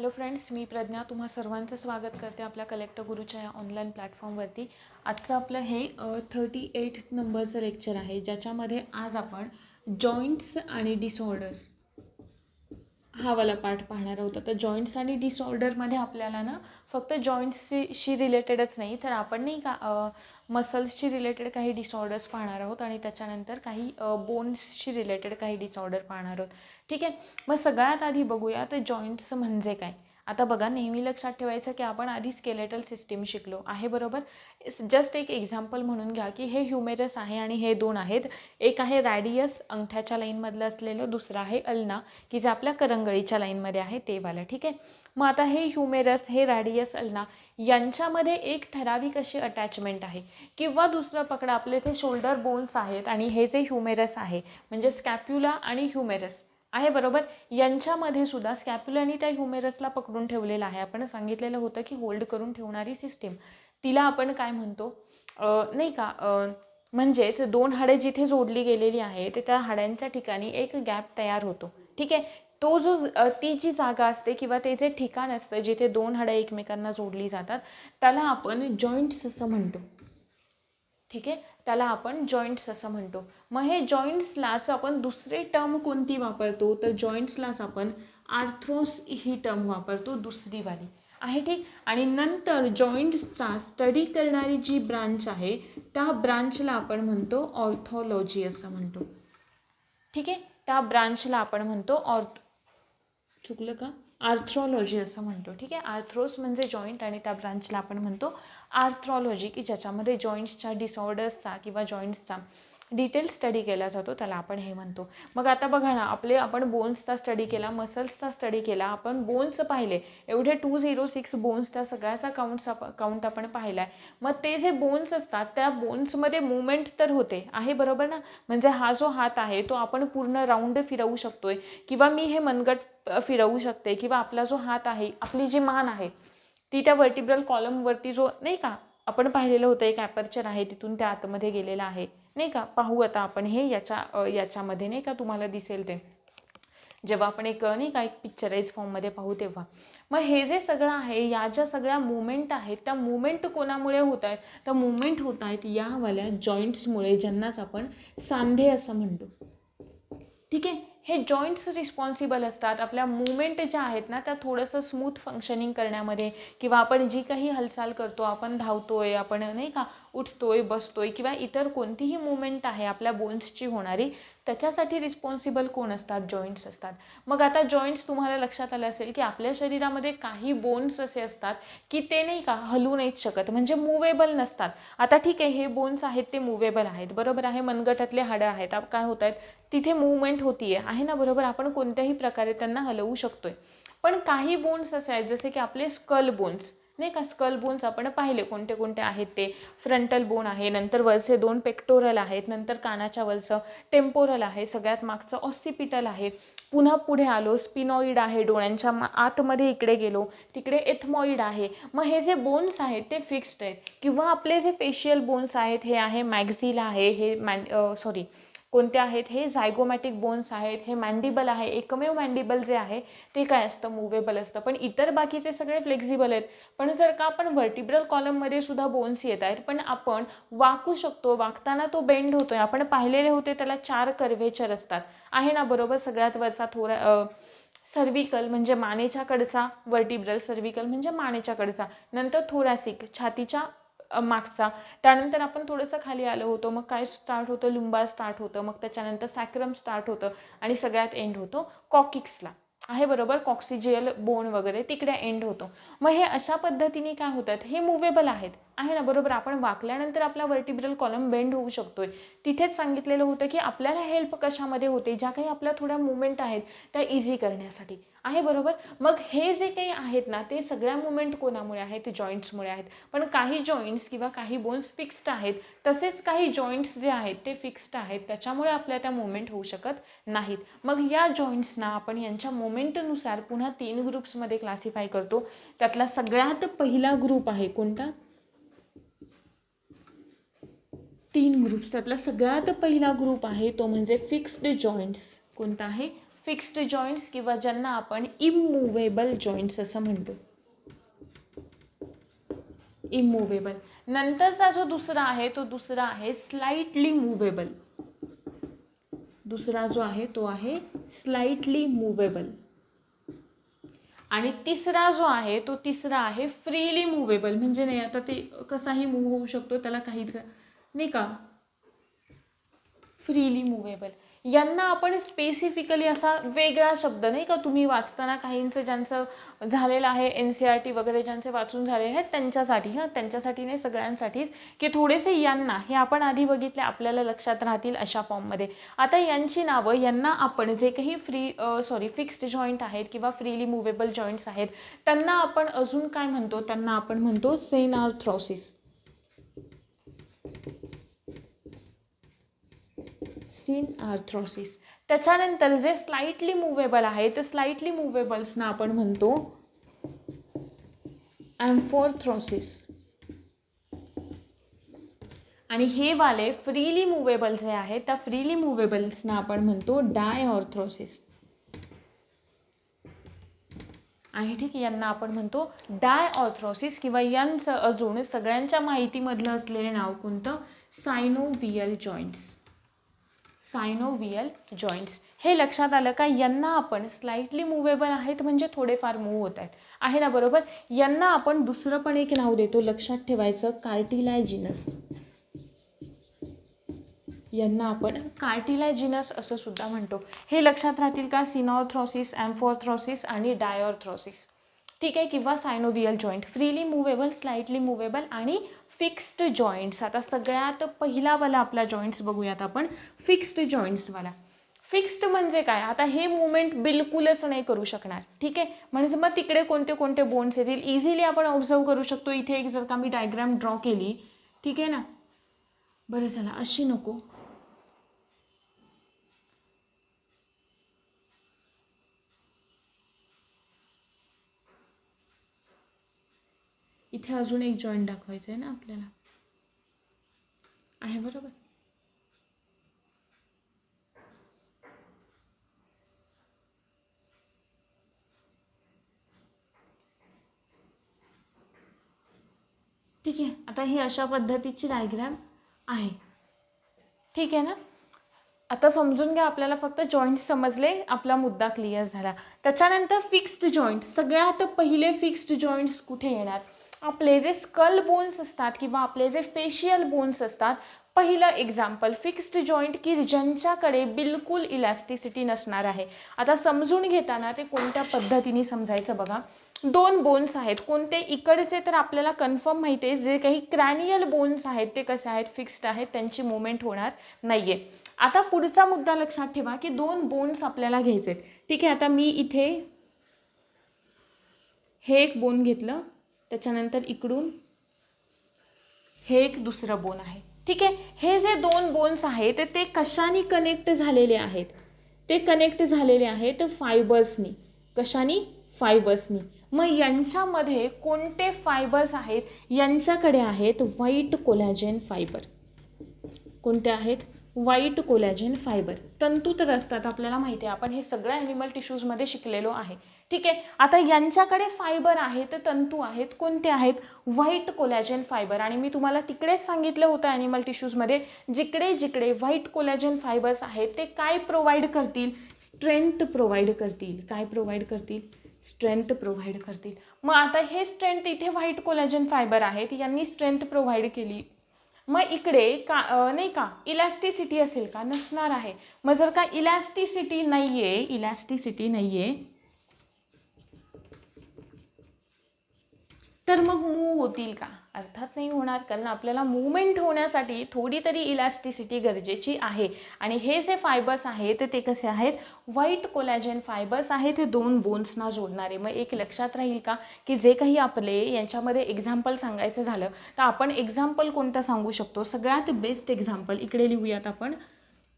Hello friends, मी प्रज्ञा तुम्हा सर्वांचं स्वागत करते आपल्या कलेक्टर गुरुच्या या ऑनलाईन प्लॅटफॉर्मवरती. आजचं आपलं हे 38 नंबरचं लेक्चर आहे, ज्याच्यामध्ये आज आपण जॉईंट्स आणि डिसऑर्डर्स हा वाला पार्ट पाहणार आहोत. तर जॉईंट्स आणि डिसऑर्डरमध्ये आपल्याला ना फक्त जॉईंट्सशी रिलेटेडच नाही, तर आपण नाही का मसल्सशी रिलेटेड काही डिसऑर्डर्स पाहणार आहोत आणि त्याच्यानंतर काही बोन्सशी रिलेटेड काही डिसऑर्डर पाहणार आहोत. ठीक आहे, मग सगळ्यात आधी बघूया तर जॉईंट्स म्हणजे काय. आता बघा, नेहमी लक्षात ठेवायचं की आपण आधी स्केलेटल सिस्टीम शिकलो आहे, बरोबर. जस्ट एक एक्झाम्पल म्हणून घ्या की हे ह्युमेरस आहे आणि हे दोन आहेत. एक आहे रॅडियस अंगठ्याच्या लाईनमधलं असलेलं, दुसरं आहे अल्ना की जे आपल्या करंगळीच्या लाईनमध्ये आहे ते वाला. ठीक आहे, मग आता हे ह्युमेरस, हे रॅडियस, अल्ना यांच्यामध्ये एक ठराविक अशी अटॅचमेंट आहे. किंवा दुसरं पकडा, आपले ते शोल्डर बोन्स आहेत आणि हे जे ह्युमेरस आहे म्हणजे स्कॅप्युला आणि ह्युमेरस आहे, बरोबर. यांच्यामध्ये सुद्धा स्कॅप्युला आणि त्या ह्युमेरसला पकडून ठेवलेलं आहे. आपण सांगितलेलं होतं की होल्ड करून ठेवणारी सिस्टीम, तिला आपण काय म्हणतो नाही का, म्हणजेच दोन हाडे जिथे जोडली गेलेली आहे ते त्या हाड्यांच्या ठिकाणी एक गॅप तयार होतो. ठीक आहे, तो जो ती जी जागा असते किंवा ते जे ठिकाण असतं जिथे दोन हाडं एकमेकांना जोडली जातात त्याला आपण जॉईंट्स असं म्हणतो. ठीक आहे, त्याला आपण जॉईंट्स असं म्हणतो. मग हे जॉईंट्सलाच आपण दुसरी टर्म कोणती वापरतो, तर जॉईंट्सलाच आपण आर्थ्रोस ही टर्म वापरतो, दुसरी वाली आहे. ठीक, आणि नंतर जॉईंट्सचा स्टडी करणारी जी ब्रांच आहे त्या ब्रांचला आपण म्हणतो ऑर्थोलॉजी असं म्हणतो. ठीक आहे, त्या ब्रांचला आपण म्हणतो चुकलं का, आर्थ्रोलॉजी असं म्हणतो. ठीक आहे, आर्थ्रोस म्हणजे जॉईंट आणि त्या ब्रांचला आपण म्हणतो आर्थ्रोलॉजी, की ज्याच्यामध्ये जॉईंट्सच्या डिसऑर्डर्सचा किंवा जॉईंट्सचा डिटेल स्टडी केला जातो, त्याला आपण हे म्हणतो. मग आता बघा ना, आपण बोन्सचा स्टडी केला, मसल्सचा स्टडी केला, आपण बोन्स पाहिले, एवढे 206 बोन्स, त्या सगळ्याचा काउंट आपण पाहिला आहे. मग ते जे बोन्स असतात त्या बोन्समध्ये मुवमेंट तर होते आहे, बरोबर ना. म्हणजे हा जो हात आहे तो आपण पूर्ण राऊंड फिरवू शकतोय किंवा मी हे मनगट फिरवू शकते, किंवा आपला जो हात आहे, आपली जी मान आहे ती त्या वर्टिब्रल कॉलमवरती जो नाही का आपण पाहिलेलं होतं एक ॲपर्चर आहे, तिथून त्या आतमध्ये गेलेला आहे नाही का. पाहू आता आपण हे याच्यामध्ये नाही का, तुम्हाला दिसेल ते जेव्हा आपण एक नाही का एक पिक्चराइज फॉर्ममध्ये पाहू तेव्हा. मग हे जे सगळं आहे, या ज्या सगळ्या मुवमेंट आहेत त्या मुवमेंट कोणामुळे होत आहेत, तर मुवमेंट होत आहेत यावाल्या जॉईंट्समुळे, ज्यांनाच आपण सांधे असं म्हणतो. ठीक आहे, हे जॉईंट्स रिस्पॉन्सिबल असतात आपल्या मुवमेंट ज्या आहेत ना त्या थोडंसं स्मूथ फंक्शनिंग करण्यामध्ये, किंवा आपण जी काही हालचाल करतो, आपण धावतोय, आपण नाही का उठतोय, बसतोय, किंवा इतर कोणतीही मुवमेंट आहे आपल्या बोन्सची होणारी, त्याच्यासाठी रिस्पॉन्सिबल कोण असतात, जॉईंट्स असतात. मग आता जॉईंट्स तुम्हाला लक्षात आलं असेल की आपल्या शरीरामध्ये काही बोन्स असे असतात की ते नाही का हलू नाहीच शकत, म्हणजे मुवेबल नसतात. आता ठीक आहे, हे बोन्स आहेत ते मुवेबल आहेत, बरोबर आहे. मनगटातले हाडं आहेत, काय होत आहेत, तिथे मूवमेंट होतीये आहे ना, बरोबर. आपण कोणत्याही प्रकारे त्यांना हलवू शकतोय. पण काही बोन्स असे आहेत जसे की आपले स्कल बोन्स नाही का. स्कल बोन्स आपण पाहिले कोणते कोणते आहेत ते. फ्रंटल बोन आहे, नंतर वरचे दोन पेक्टोरल आहेत, नंतर कानाच्या वरचं टेम्पोरल आहे, सगळ्यात मागचं ऑसिपिटल आहे. पुन्हा पुढे आलो, स्पिनॉइड आहे, डोळ्यांच्या आतमध्ये इकडे गेलो, तिकडे एथमॉइड आहे. मग हे जे बोन्स आहेत ते फिक्स्ड आहेत. किंवा आपले जे फेशियल बोन्स आहेत, हे आहे मॅक्झिला आहे, हे कोणते आहेत, हे झायगोमॅटिक बोन्स आहेत, हे मॅन्डिबल आहे. एकमेव मॅन्डिबल जे आहे ते काय असतं, मुवेबल असतं. पण इतर बाकीचे सगळे फ्लेक्झिबल आहेत. पण जर का आपण वर्टिब्रल कॉलममध्ये सुद्धा बोन्स येत आहेत, पण आपण वाकू शकतो, वाकताना तो बेंड होतोय. आपण पाहिलेले होते त्याला 4 कर्व्हेचर असतात आहे ना, बरोबर. सगळ्यात वरचा थोडा सर्विकल म्हणजे मानेच्या कडचा, वर्टिब्रल सर्विकल म्हणजे मानेच्या कडचा, नंतर थोरॅसिक छातीच्या मागचा, त्यानंतर आपण थोडंसं खाली आलो होतो, मग काय स्टार्ट होतं, लुंबार स्टार्ट होतं, मग त्याच्यानंतर सॅक्रम स्टार्ट होतं आणि सगळ्यात एंड होतो कॉकिक्सला आहे, बरोबर. कॉक्सिजियल बोन वगैरे तिकडे एंड होतो. मग हे अशा पद्धतीने काय होतात, हे मुवेबल आहेत आहे ना, बरोबर. आपण वाकल्यानंतर आपला वर्टिब्रल कॉलम बेंड होऊ शकतोय. तिथेच सांगितलेलं होतं की आपल्याला हेल्प कशामध्ये होते, ज्या काही आपल्या थोड्या मुवमेंट आहेत त्या इझी करण्यासाठी आहे, बरोबर. मग हे जे काही आहेत ना ते सगळ्या मुवमेंट कोणामुळे आहेत, जॉईंट्समुळे आहेत. पण काही जॉईंट्स किंवा काही बोन्स फिक्स्ड आहेत, तसेच काही जॉईंट्स जे आहेत ते फिक्स्ड आहेत, त्याच्यामुळे आपल्या त्या मुवमेंट होऊ शकत नाहीत. मग या जॉईंट्सना आपण यांच्या मुवमेंटनुसार पुन्हा 3 ग्रुप्समध्ये क्लासिफाय करतो. त्यातला सगळ्यात पहिला ग्रुप आहे कोणता, 3 ग्रुप्स. त्यातला सगळ्यात पहिला ग्रुप आहे तो म्हणजे फिक्स्ड जॉईंट्स. कोणता आहे, फिक्स्ड जॉईंट्स किंवा ज्यांना आपण इमूव्हेबल जॉईंट्स असं म्हणतो. इमूव्हेबल. नंतरचा जो दुसरा आहे तो दुसरा आहे स्लाइटली मूव्हेबल. दुसरा जो आहे तो आहे स्लाइटली मूव्हेबल. आणि तिसरा जो आहे तो तिसरा आहे फ्रीली मूव्हेबल. म्हणजे नाही आता ते कसाही मूव्ह होऊ शकतो, त्याला काहीच नाही का, फ्रीली मूव्हेबल. यांना आपण स्पेसिफिकली असा वेगळा शब्द नाही का, तुम्ही वाचताना काहींचं ज्यांचं झालेलं आहे NCERT वगैरे ज्यांचे वाचून झालेले आहेत त्यांच्यासाठी, त्यांच्यासाठी नाही सगळ्यांसाठीच, की थोडेसे यांना हे आपण आधी बघितले आपल्याला लक्षात राहतील अशा फॉर्ममध्ये. आता यांची नावं, यांना आपण जे काही फिक्स्ड जॉईंट आहेत किंवा फ्रीली मूव्हेबल जॉईंट्स आहेत त्यांना आपण अजून काय म्हणतो, त्यांना आपण म्हणतो सेनआर्थ्रोसिस. सिनआर्थ्रोसिस. त्याच्यानंतर जे स्लाइटली मूव्हेबल आहे तर स्लाइटली मूव्हेबल्सना आपण म्हणतो ॲम्फॉर्थ्रोसिस. आणि हे वाले फ्रीली मूव्हेबल जे आहेत त्या फ्रीली मूव्हेबल्सना आपण म्हणतो डायऑर्थ्रोसिस आहे. ठीक आहे, यांना आपण म्हणतो डायऑर्थ्रोसिस किंवा यांचं अजून सगळ्यांच्या माहितीमधलं असलेले नाव कोणतं, सायनोव्हियल जॉईंट्स. सायनोव्हियल जॉईंट्स. हे लक्षात आलं का, यांना आपण स्लाइटली मूव्हेबल आहेत म्हणजे थोडेफार मूव्ह होत आहेत, आहे ना बरोबर. यांना आपण दुसरं पण एक नाव देतो, लक्षात ठेवायचं, कार्टिलॅजिनस. यांना आपण कार्टिलॅजिनस असं सुद्धा म्हणतो. हे लक्षात राहतील का, सिनऑर्थ्रोसिस, ॲम्फॉर्थ्रोसिस आणि डायऑर्थ्रोसिस. ठीक आहे, किंवा synovial joint, freely movable, slightly movable आणि फिक्स्ड जॉईंट्स. आता सगळ्यात पहिलावाला आपला जॉईंट्स बघूयात आपण, फिक्स्ड जॉईंट्सवाला. फिक्स्ड म्हणजे काय, आता हे मुवमेंट बिलकुलच नाही करू शकणार. ठीक आहे, म्हणजे मग तिकडे कोणते कोणते बोन्स येतील इझिली आपण ऑब्झर्व करू शकतो. इथे एक जर का मी डायग्राम ड्रॉ केली, ठीक आहे ना, बरं चला अशी नको, इथे अजून एक जॉईंट दाखवायचं आहे ना आपल्याला, आहे बरोबर. ठीक आहे, आता ही अशा पद्धतीची डायग्राम आहे. ठीक आहे ना, आता समजून घ्या, आपल्याला फक्त जॉईंट समजले, आपला मुद्दा क्लिअर झाला. त्याच्यानंतर फिक्स्ड जॉईंट. सगळ्यात पहिले फिक्स्ड जॉईंट्स कुठे येणार, आपले जे स्कल बोन्स असतात किंवा आपले जे फेशियल बोन्स असतात. पहिलं एक्झाम्पल फिक्स्ड जॉईंट की ज्यांच्याकडे बिलकुल इलॅस्टिसिटी नसणार आहे. आता समजून घेताना ते कोणत्या पद्धतीने समजायचं बघा. दोन बोन्स आहेत, कोणते, इकडचे तर आपल्याला कन्फर्म माहिती आहे, जे काही क्रॅनियल बोन्स आहेत ते कसे आहेत, फिक्स्ड आहेत, त्यांची मुवमेंट होणार नाहीये. आता पुढचा मुद्दा लक्षात ठेवा की दोन बोन्स आपल्याला घ्यायचे. ठीक आहे, आता मी इथे हे एक बोन घेतलं, त्याच्यानंतर इकडून हे एक दुसरं बोन आहे. ठीक आहे, हे जे दोन बोन्स आहेत ते कशाने कनेक्ट झालेले आहेत, ते कनेक्ट झालेले आहेत फायबर्सनी. कशाने, फायबर्सनी. मग यांच्यामध्ये कोणते फायबर्स आहेत, यांच्याकडे आहेत व्हाईट कोलॅजेन फायबर. कोणते आहेत, व्हाईट कोलॅजेन फायबर. तंतू तर असतात आपल्याला माहिती आहे, आपण हे सगळं ॲनिमल टिश्यूजमध्ये शिकलेलो आहे. ठीक आहे, आता यांच्याकडे फायबर आहेत, तंतू आहेत, कोणते आहेत, व्हाईट कोलॅजेन फायबर. आणि मी तुम्हाला तिकडेच सांगितलं होतं ॲनिमल टिश्यूजमध्ये, जिकडे जिकडे व्हाईट कोलॅजेन फायबर्स आहेत ते काय प्रोव्हाइड करतील, स्ट्रेंथ प्रोव्हाइड करतील. काय प्रोव्हाइड करतील, स्ट्रेंथ प्रोव्हाइड करतील. मग आता हे स्ट्रेंथ, इथे व्हाईट कोलॅजेन फायबर आहेत, यांनी स्ट्रेंथ प्रोव्हाइड केली. मग इकडे का नाही का इलॅस्टिसिटी असेल का, नसणार आहे. मग जर का इलॅस्टिसिटी नाहीये, इलॅस्टिसिटी नाहीये, तर मग मूव होतील का, अर्थात नाही होणार. कारण आपल्याला मूवमेंट होण्यासाठी थोडी तरी इलॅस्टिसिटी गरजेची आहे. आणि हे जे फायबर्स आहेत ते कसे आहेत, व्हाईट कोलॅजेन फायबर्स आहेत, हे दोन बोन्सना जोडणारे. मग एक लक्षात राहील का की जे काही आपले यांच्यामध्ये एक्झाम्पल सांगायचं झालं तर आपण एक्झाम्पल कोणतं सांगू शकतो, सगळ्यात बेस्ट एक्झाम्पल इकडे लिहूयात आपण.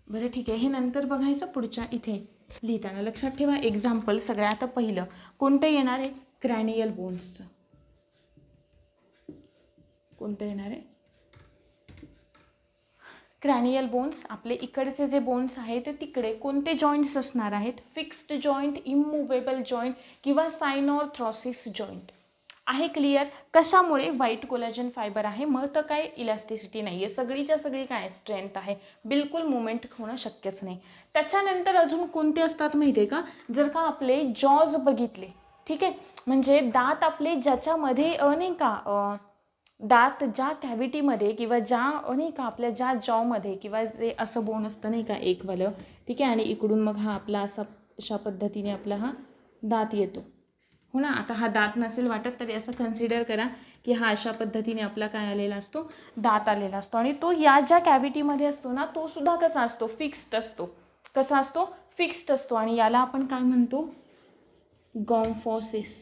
बरं ठीक आहे, हे नंतर बघायचं पुढच्या इथे लिहिताना. लक्षात ठेवा, एक्झाम्पल सगळ्यात पहिलं कोणतं येणार आहे, क्रॅनियल बोन्सचं. कोणतं येणार आहे, क्रॅनियल बोन्स, आपले इकडचे जे बोन्स आहेत ते तिकडे कोणते जॉईंट्स असणार आहेत? फिक्स्ड जॉईंट, इममुवेबल जॉईंट किंवा सायनॉर्थ्रोसिस जॉईंट. आहे क्लिअर? कशामुळे? व्हाईट कोलॅजन फायबर आहे. मग तर काय इलास्टिसिटी नाही आहे, सगळीच्या सगळी काय स्ट्रेंथ आहे, बिलकुल मुवमेंट होणं शक्यच नाही. त्याच्यानंतर अजून कोणते असतात माहिती आहे का? जर का आपले जॉज बघितले, ठीक आहे, म्हणजे दात आपले ज्याच्यामध्ये नाही का दात ज्या कॅव्हिटीमध्ये किंवा ज्या नाही का आपल्या ज्या जॉमध्ये किंवा जे असं बोन असतं नाही का एकवालं, ठीक आहे, आणि इकडून मग हा आपला अशा पद्धतीने आपला हा दात येतो, हो ना. आता हा दात नसेल वाटत तरी असं कन्सिडर करा की हा अशा पद्धतीने आपला काय आलेला असतो? दात आलेला असतो. आणि तो या ज्या कॅव्हिटीमध्ये असतो ना, तो सुद्धा कसा असतो? फिक्स्ड असतो. कसा असतो? फिक्स्ड असतो. आणि याला आपण काय म्हणतो? गॉम्फोसिस.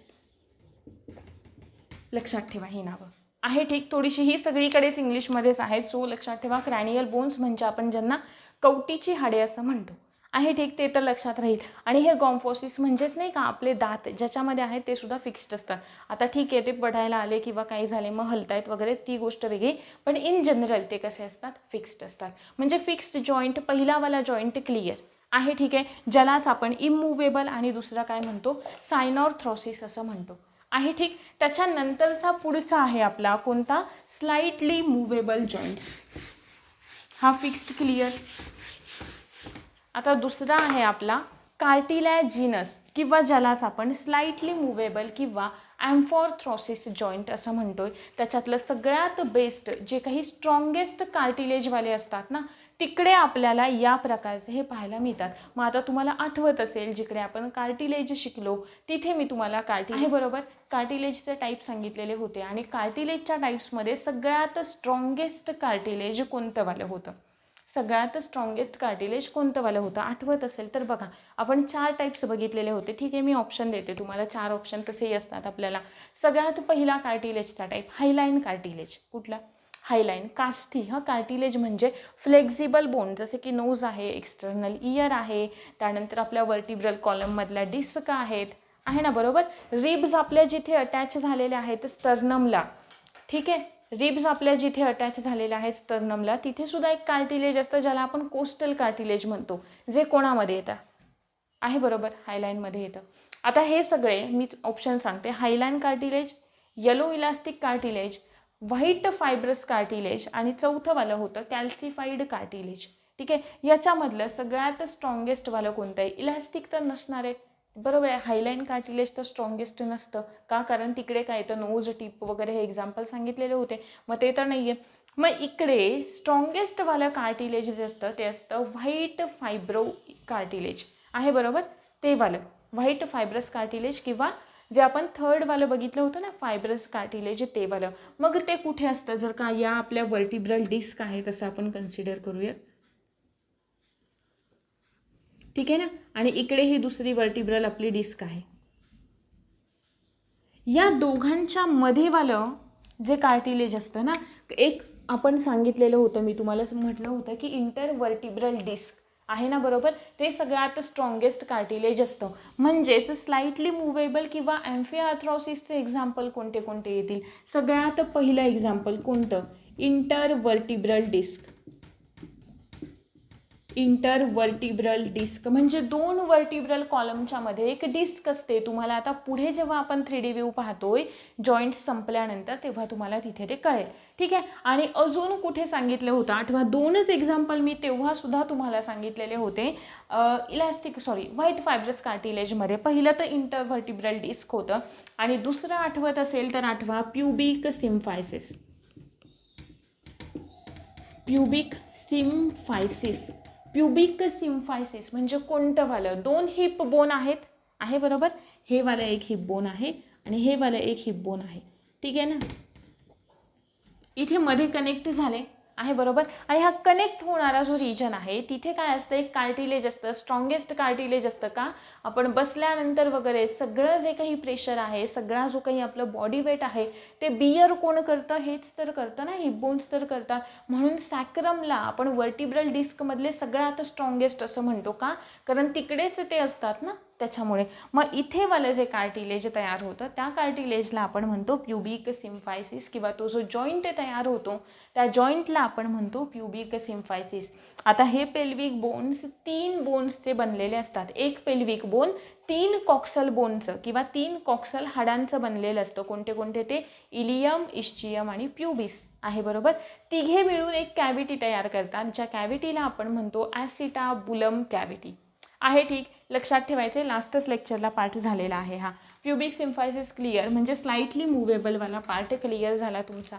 लक्षात ठेवा ही नावं आहे, ठीक. थोडीशी ही सगळीकडेच इंग्लिशमध्येच आहेत, सो लक्षात ठेवा. क्रॅनियल बोन्स म्हणजे आपण ज्यांना कवटीची हाडे असं म्हणतो, आहे, ठीक, ते तर लक्षात राहील. आणि हे गॉम्फोसिस म्हणजेच नाही का आपले दात ज्याच्यामध्ये आहेत ते सुद्धा फिक्स्ड असतात. आता ठीक आहे, ते पडायला आले किंवा काही झाले मग हलतायत वगैरे ती गोष्ट वेगळी, पण इन जनरल ते कसे असतात? फिक्स्ड असतात. म्हणजे फिक्स्ड जॉईंट, पहिलावाला जॉईंट क्लिअर आहे, ठीक आहे, ज्यालाच आपण इममुवेबल आणि दुसरा काय म्हणतो? सायनॉर्थ्रोसिस असं म्हणतो, आहे, ठीक. त्याच्यानंतरचा पुढचा आहे आपला कोणता? Slightly movable joints. हा फिक्स्ड क्लिअर. आता दुसरा आहे आपला कार्टिलॅजिनस किंवा ज्यालाच आपण स्लाइटली मुवेबल किंवा ॲम्फॉर्थ्रोसिस जॉईंट असं म्हणतोय. त्याच्यातलं सगळ्यात बेस्ट जे काही स्ट्रॉंगेस्ट कार्टिलेजवाले असतात ना, तिकडे आपल्याला या प्रकारचे हे पाहायला मिळतात. मग आता तुम्हाला आठवत असेल जिकडे आपण कार्टिलेज शिकलो तिथे मी तुम्हाला आहे बरोबर कार्टिलेजचे टाईप सांगितलेले होते. आणि कार्टिलेजच्या टाईप्समध्ये सगळ्यात स्ट्रॉंगेस्ट कार्टिलेज कोणतं वालं होतं? सगळ्यात स्ट्रॉंगेस्ट कार्टिलेज कोणतं वालं होतं? आठवत असेल तर बघा, आपण 4 टाईप्स बघितलेले होते, ठीक आहे. मी ऑप्शन देते तुम्हाला, 4 ऑप्शन तसेही असतात आपल्याला. सगळ्यात पहिला कार्टिलेजचा टाईप हायलाईन कार्टिलेज. कुठला? हायलाईन. कास्थी. कार्टिलेज म्हणजे फ्लेक्झिबल बोन, जसे की नोज आहे, एक्सटर्नल इयर आहे, त्यानंतर आपल्या वर्टिब्रल कॉलममधल्या डिस्क आहेत, आहे ना बरोबर. रिब्स आपल्या जिथे अटॅच झालेल्या आहेत स्टर्नमला, ठीक आहे, रिब्स आपल्या जिथे अटॅच झालेल्या आहेत स्टर्नमला, तिथे सुद्धा एक कार्टिलेज असतं ज्याला आपण कोस्टल कार्टिलेज म्हणतो, जे कोणामध्ये येतं? आहे बरोबर, हायलाईनमध्ये येतं. आता हे सगळे मी ऑप्शन सांगते. Hyaline cartilage, yellow elastic cartilage, white fibrous cartilage आणि चौथंवालं होतं कॅल्सिफाईड कार्टिलेज, ठीक आहे. याच्यामधलं सगळ्यात स्ट्रॉंगेस्टवालं कोणतं आहे? इलास्टिक तर नसणार आहे, बरोबर आहे. हायलाईन कार्टिलेज तर स्ट्रॉंगेस्ट नसतं का? कारण तिकडे काय येतं? नोज टिप वगैरे हे एक्झाम्पल सांगितलेले होते, मग ते तर नाही आहे. मग इकडे स्ट्रॉंगेस्टवालं कार्टिलेज जे असतं ते असतं व्हाईट फायब्रो कार्टिलेज, आहे बरोबर, ते वालं व्हाईट फायब्रस कार्टिलेज किंवा जे आपण थर्डवालं बघितलं होतं ना फायब्रस कार्टिलेज, ते वालं. मग ते कुठे असतं? जर का या आपल्या वर्टिब्रल डिस्क आहे तसं आपण कन्सिडर करूया, ठीक आहे ना. आणि इकडे ही दुसरी वर्टिब्रल आपली डिस्क आहे. या दोघांच्या मध्येवालं जे कार्टिलेज असतं ना, एक आपण सांगितलेलं होतं, मी तुम्हाला म्हटलं होतं की इंटरवर्टिब्रल डिस्क आहे ना बरोबर, ते सगळ्यात स्ट्रॉंगेस्ट कार्टिलेज असतं. म्हणजेच स्लाइटली मुवेबल किंवा ॲम्फिआर्थ्रोसिसचे एक्झाम्पल कोणते कोणते येतील? सगळ्यात पहिलं एक्झाम्पल कोणतं? Intervertebral disk. इंटरवर्टिब्रल डिस्क म्हणजे 2 वर्टिब्रल कॉलमच्या मध्ये एक डिस्क असते. तुम्हाला आता पुढे जेव्हा आपण 3D व्ह्यू पाहतोय जॉईंट संपल्यानंतर तेव्हा तुम्हाला तिथे ते कळेल, ठीक आहे. आणि अजून कुठे सांगितलं होतं आठवा? 2च एक्झाम्पल मी तेव्हा सुद्धा तुम्हाला सांगितलेले होते व्हाईट फायब्रस कार्टिलेजमध्ये. पहिलं तर इंटरवर्टिब्रल डिस्क होतं आणि दुसरं आठवत असेल तर आठवा प्युबिक सिम्फायसिस. प्युबिक सिम्फायसिस. प्युबिक सिम्फायसिस म्हणजे कोणतं वालं? 2 हिप बोन आहेत, आहे बरोबर, हे वाला एक हिप बोन आहे आणि हे वाला एक हिप बोन आहे, ठीक आहे ना. इथे मध्ये कनेक्ट झाले, आहे बरोबर. आणि हा कनेक्ट होणारा जो रिजन आहे तिथे काय असतं? एक कार्टिलेज असतं, स्ट्रॉंगेस्ट कार्टिलेज असतं. का? आपण बसल्यानंतर वगैरे सगळं जे काही प्रेशर आहे, सगळा जो काही आपलं बॉडी वेट आहे ते बिअर कोण करतं? हेच तर करतं ना, हिप बोन्स तर करतात. म्हणून सॅक्रमला आपण वर्टिब्रल डिस्कमधले सगळ्यात स्ट्रॉंगेस्ट असं म्हणतो. का? कारण तिकडेच ते असतात ना, त्याच्यामुळे मग इथे वालं जे कार्टिलेज तयार होतं त्या कार्टिलेजला आपण म्हणतो प्युबिक सिम्फायसिस, किंवा तो जो जॉईंट तयार होतो त्या जॉईंटला आपण म्हणतो प्युबिक सिम्फायसिस. आता हे पेल्विक बोन्स 3 बोन्सचे बनलेले असतात. एक पेल्विक बोन 3 कॉक्सल बोनचं किंवा 3 कॉक्सल हाडांचं बनलेलं असतं. कोणते कोणते ते? इलियम, इस्चियम आणि प्युबिस आहे, बरोबर. तिघे मिळून एक कॅव्हिटी तयार करतात, ज्या कॅव्हिटीला आपण म्हणतो ॲसिटाबुलम कॅव्हिटी आहे. ठीक, लक्षात ठेवायचे. लास्टच लेक्चरला पार्ट झालेला आहे हा. प्युबिक सिम्फायसिस क्लिअर, म्हणजे स्लाइटली मुव्हेबलवाला पार्ट क्लिअर झाला तुमचा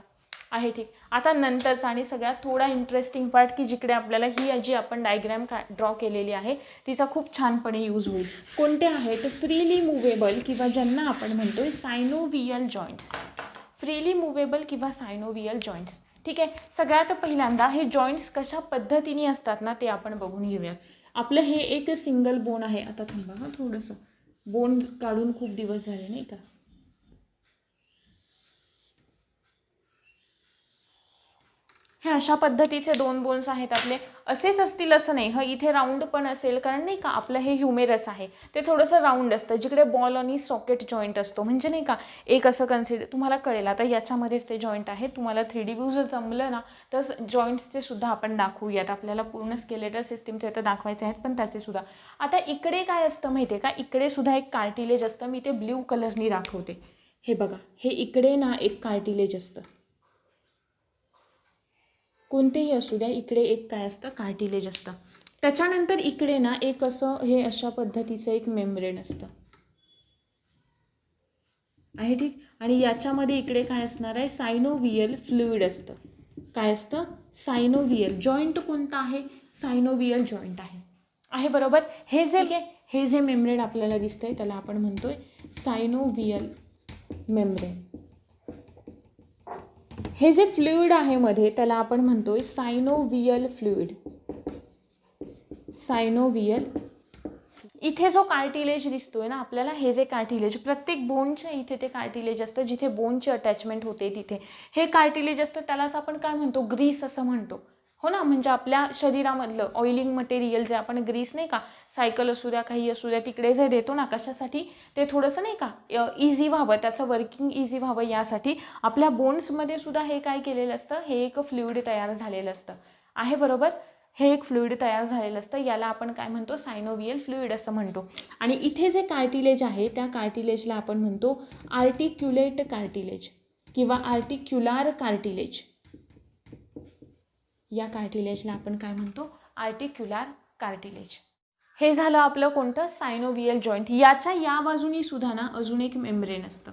आहे. ठीक, आता नंतरचा आणि सगळ्यात थोडा इंटरेस्टिंग पार्ट, की जिकडे आपल्याला ही जी आपण डायग्रॅम ड्रॉ केलेली आहे तिचा खूप छानपणे यूज होईल. कोणते आहेत? फ्रीली मुव्हेबल किंवा ज्यांना आपण म्हणतोय सायनोव्हियल जॉईंट्स. फ्रीली मुव्हेबल किंवा सायनोव्हियल जॉईंट्स. ठीक आहे, सगळ्यात पहिल्यांदा हे जॉईंट्स कशा पद्धतीने असतात ना ते आपण बघून घेऊयात. आपलं हे एक सिंगल बोन आहे. आता थांबा हा, थोडंसं बोन काढून खूप दिवस झाले नाही का. हे अशा पद्धतीचे 2 बोन्स आहेत आपले. असेच असतील असं नाही, हा इथे राऊंड पण असेल, कारण नाही का आपलं हे ह्युमेरस आहे ते थोडंसं राऊंड असतं, जिकडे बॉल आणि सॉकेट जॉईंट असतो. म्हणजे नाही का एक असं कन्सिडर तुम्हाला कळेल. आता याच्यामध्येच ते जॉईंट आहे. तुम्हाला 3D व्ह्यू जर जमलं ना तर जॉईंट्सचे सुद्धा आपण दाखवूयात. आपल्याला पूर्ण स्केलेटल सिस्टीमचे तर दाखवायचे आहेत, पण त्याचे सुद्धा. आता इकडे काय असतं माहिती आहे का, इकडे सुद्धा एक कार्टिलेज असतं. मी ते ब्ल्यू कलरनी दाखवते. हे बघा, हे इकडे ना एक कार्टिलेज असतं. कोणतेही असू द्या, इकडे एक काय असतं? कार्टिलेज असतं. त्याच्यानंतर इकडे ना एक असं हे अशा पद्धतीचं एक मेम्ब्रेन असतं आहे. ठीक, आणि याच्यामध्ये इकडे काय असणार आहे? सायनोव्हियल फ्लुइड असतं. काय असतं? सायनोव्हियल. जॉईंट कोणता आहे? सायनोव्हियल जॉईंट आहे, बरोबर. हे जे मेम्ब्रेन आपल्याला दिसतंय त्याला आपण म्हणतोय सायनोव्हियल मेम्ब्रेन. हे जे फ्लुइड आहे मध्ये त्याला आपण म्हणतोय सायनोव्हियल फ्लुइड. सायनोव्हियल. इथे जो कार्टिलेज दिसतोय ना आपल्याला, हे जे कार्टिलेज प्रत्येक बोनच्या इथे ते कार्टिलेज असतं, जिथे बोनची अटॅचमेंट होते तिथे हे कार्टिलेज असतं. त्यालाच आपण काय म्हणतो? ग्रीस असं म्हणतो, हो ना. म्हणजे आपल्या शरीरामधलं ऑइलिंग मटेरियल जे आपण ग्रीस नाही का, सायकल असू द्या काही असू द्या, तिकडे जे देतो ना, कशासाठी? ते थोडंसं नाही का इझी व्हावं, त्याचं वर्किंग इझी व्हावं यासाठी आपल्या बोन्समध्ये सुद्धा हे काय केलेलं असतं? हे एक फ्लुइड तयार झालेलं असतं आहे, बरोबर. हे एक फ्लुइड तयार झालेलं असतं, याला आपण काय म्हणतो? सायनोव्हियल फ्लुइड असं म्हणतो. आणि इथे जे कार्टिलेज आहे त्या कार्टिलेजला आपण म्हणतो आर्टिक्युलेट कार्टिलेज किंवा आर्टिक्युलार कार्टिलेज. या कार्टिलेजला आपण काय म्हणतो? आर्टिक्युलार कार्टिलेज. हे झालं आपलं कोणतं? सायनोव्हियल जॉईंट. याच्या या बाजूनी सुद्धा ना अजून एक मेम्ब्रेन असतं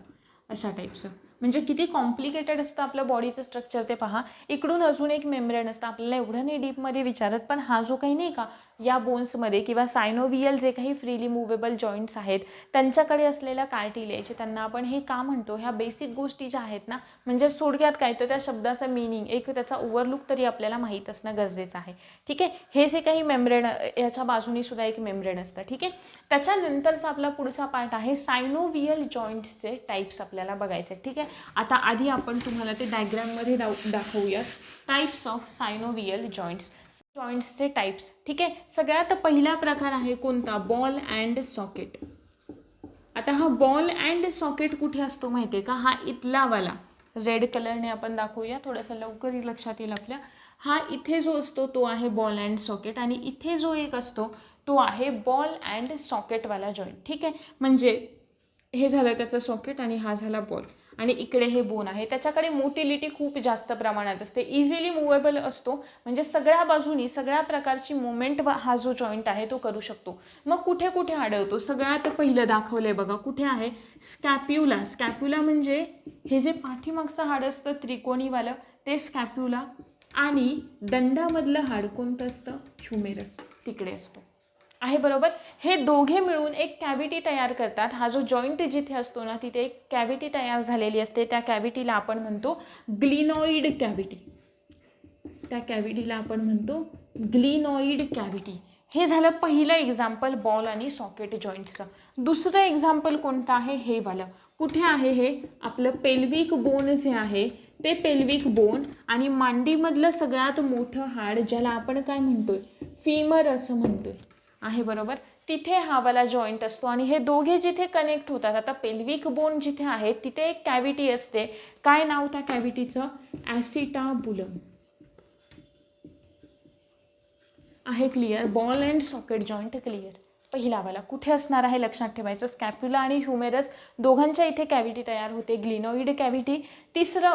अशा टाईपचं. म्हणजे किती कॉम्प्लिकेटेड असतं आपलं बॉडीचं स्ट्रक्चर ते पहा. इकडून अजून एक मेम्ब्रेन असतं. आपल्याला एवढं नाही डीपमध्ये विचारत, पण हा जो काही नाही का या बोन्समध्ये किंवा सायनोव्हियल जे काही फ्रीली मुव्हेबल जॉईंट्स आहेत त्यांच्याकडे असलेल्या कार्टिलेज, त्यांना आपण हे का म्हणतो? ह्या बेसिक गोष्टी ज्या आहेत ना, म्हणजे थोडक्यात काय तर त्या शब्दाचा मिनिंग, एक त्याचा ओव्हरलुक तरी आपल्याला माहीत असणं गरजेचं आहे. ठीक आहे, हे जे काही मेम्ब्रेन याच्या बाजूनी सुद्धा एक मेम्ब्रेन असतं. ठीक आहे, त्याच्यानंतरचा आपला पुढचा पार्ट आहे सायनोव्हियल जॉईंट्सचे टाईप्स आपल्याला बघायचे. ठीक आहे, आता आधी आपण तुम्हाला ते डायग्राममध्ये दाखवूयात टाईप्स ऑफ सायनोव्हियल जॉईंट्स. जॉईंट्सचे टाईप्स. ठीक आहे, सगळ्यात पहिला प्रकार आहे कोणता? Ball and socket. आता हा बॉल अँड सॉकेट कुठे असतो माहिती आहे का? हा इथलावाला रेड कलरने आपण दाखवूया, थोडंसं लवकर लक्षात येईल आपल्या. हा इथे जो असतो तो आहे बॉल अँड सॉकेट, आणि इथे जो एक असतो तो आहे बॉल अँड सॉकेटवाला जॉईंट. ठीक आहे, म्हणजे हे झालं त्याचं सॉकेट आणि हा झाला बॉल, आणि इकडे हे बोन आहे. त्याच्याकडे मोटिलिटी खूप जास्त प्रमाणात असते, इझिली मुव्हेबल असतो, म्हणजे सगळ्या बाजूनी सगळ्या प्रकारची मुवमेंट हा जो जॉईंट आहे तो करू शकतो. मग कुठे कुठे आढळतो? सगळ्यात पहिलं दाखवलंय बघा, कुठे आहे? स्कॅप्युला. स्कॅप्युला म्हणजे हे जे पाठीमागचं हाड असतं त्रिकोणीवालं ते स्कॅप्युला, आणि दंडामधलं हाड कोणतं असतं? ह्युमेरस, तिकडे असतो आहे, बरोबर. हे दोघे मिळून एक कॅव्हिटी तयार करतात. हा जो जॉईंट जिथे असतो ना तिथे एक कॅव्हिटी तयार झालेली असते. त्या कॅव्हिटीला आपण म्हणतो ग्लिनॉइड कॅव्हिटी. त्या कॅव्हिटीला आपण म्हणतो ग्लिनॉइड कॅव्हिटी. हे झालं पहिलं एक्झाम्पल बॉल आणि सॉकेट जॉईंटचं. दुसरं एक्झाम्पल कोणतं आहे? हे वालं. कुठे आहे हे? आपलं पेल्विक बोन जे आहे ते पेल्विक बोन, आणि मांडीमधलं सगळ्यात मोठं हाड ज्याला आपण काय म्हणतोय? फीमर असं म्हणतोय आहे, बरोबर. तिथे हा वाला जॉईंट असतो आणि हे दोघे जिथे कनेक्ट होतात, आता पेल्विक बोन जिथे आहे तिथे एक कॅव्हिटी असते. काय नाव त्या कॅव्हिटीचं? ॲसिटाबुलम आहे. Clear? Ball and socket joint clear. पहिला वाला कुठे असणार आहे लक्षात ठेवायचं. स्कॅप्युला आणि ह्युमेरस दोघांच्या इथे कॅव्हिटी तयार होते, ग्लिनोइड कॅव्हिटी.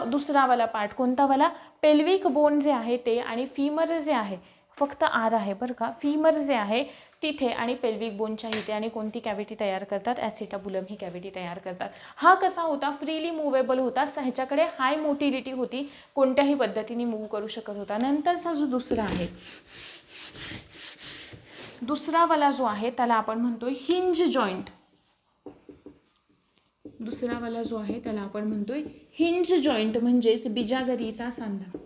दुसरा वाला पार्ट कोणता वाला? पेल्विक बोन जे आहे ते आणि फीमर जे आहे, फक्त आर आहे बरं का, फीमर जे आहे तिथे आणि पेल्विक बोनच्या इथे आणि कोणती कॅव्हिटी तयार करतात? ॲसिटाबुलम ही कॅव्हिटी तयार करतात. हा कसा होता? फ्रीली मुवेबल होता. ह्याच्याकडे हाय मोटिलिटी होती, कोणत्याही पद्धतीने मूव्ह करू शकत होता. नंतरचा जो दुसरा आहे, दुसरा वाला जो आहे त्याला आपण म्हणतोय हिंज जॉईंट. दुसरा वाला जो आहे त्याला आपण म्हणतोय हिंज जॉईंट, म्हणजेच बिजागरीचा सांधा.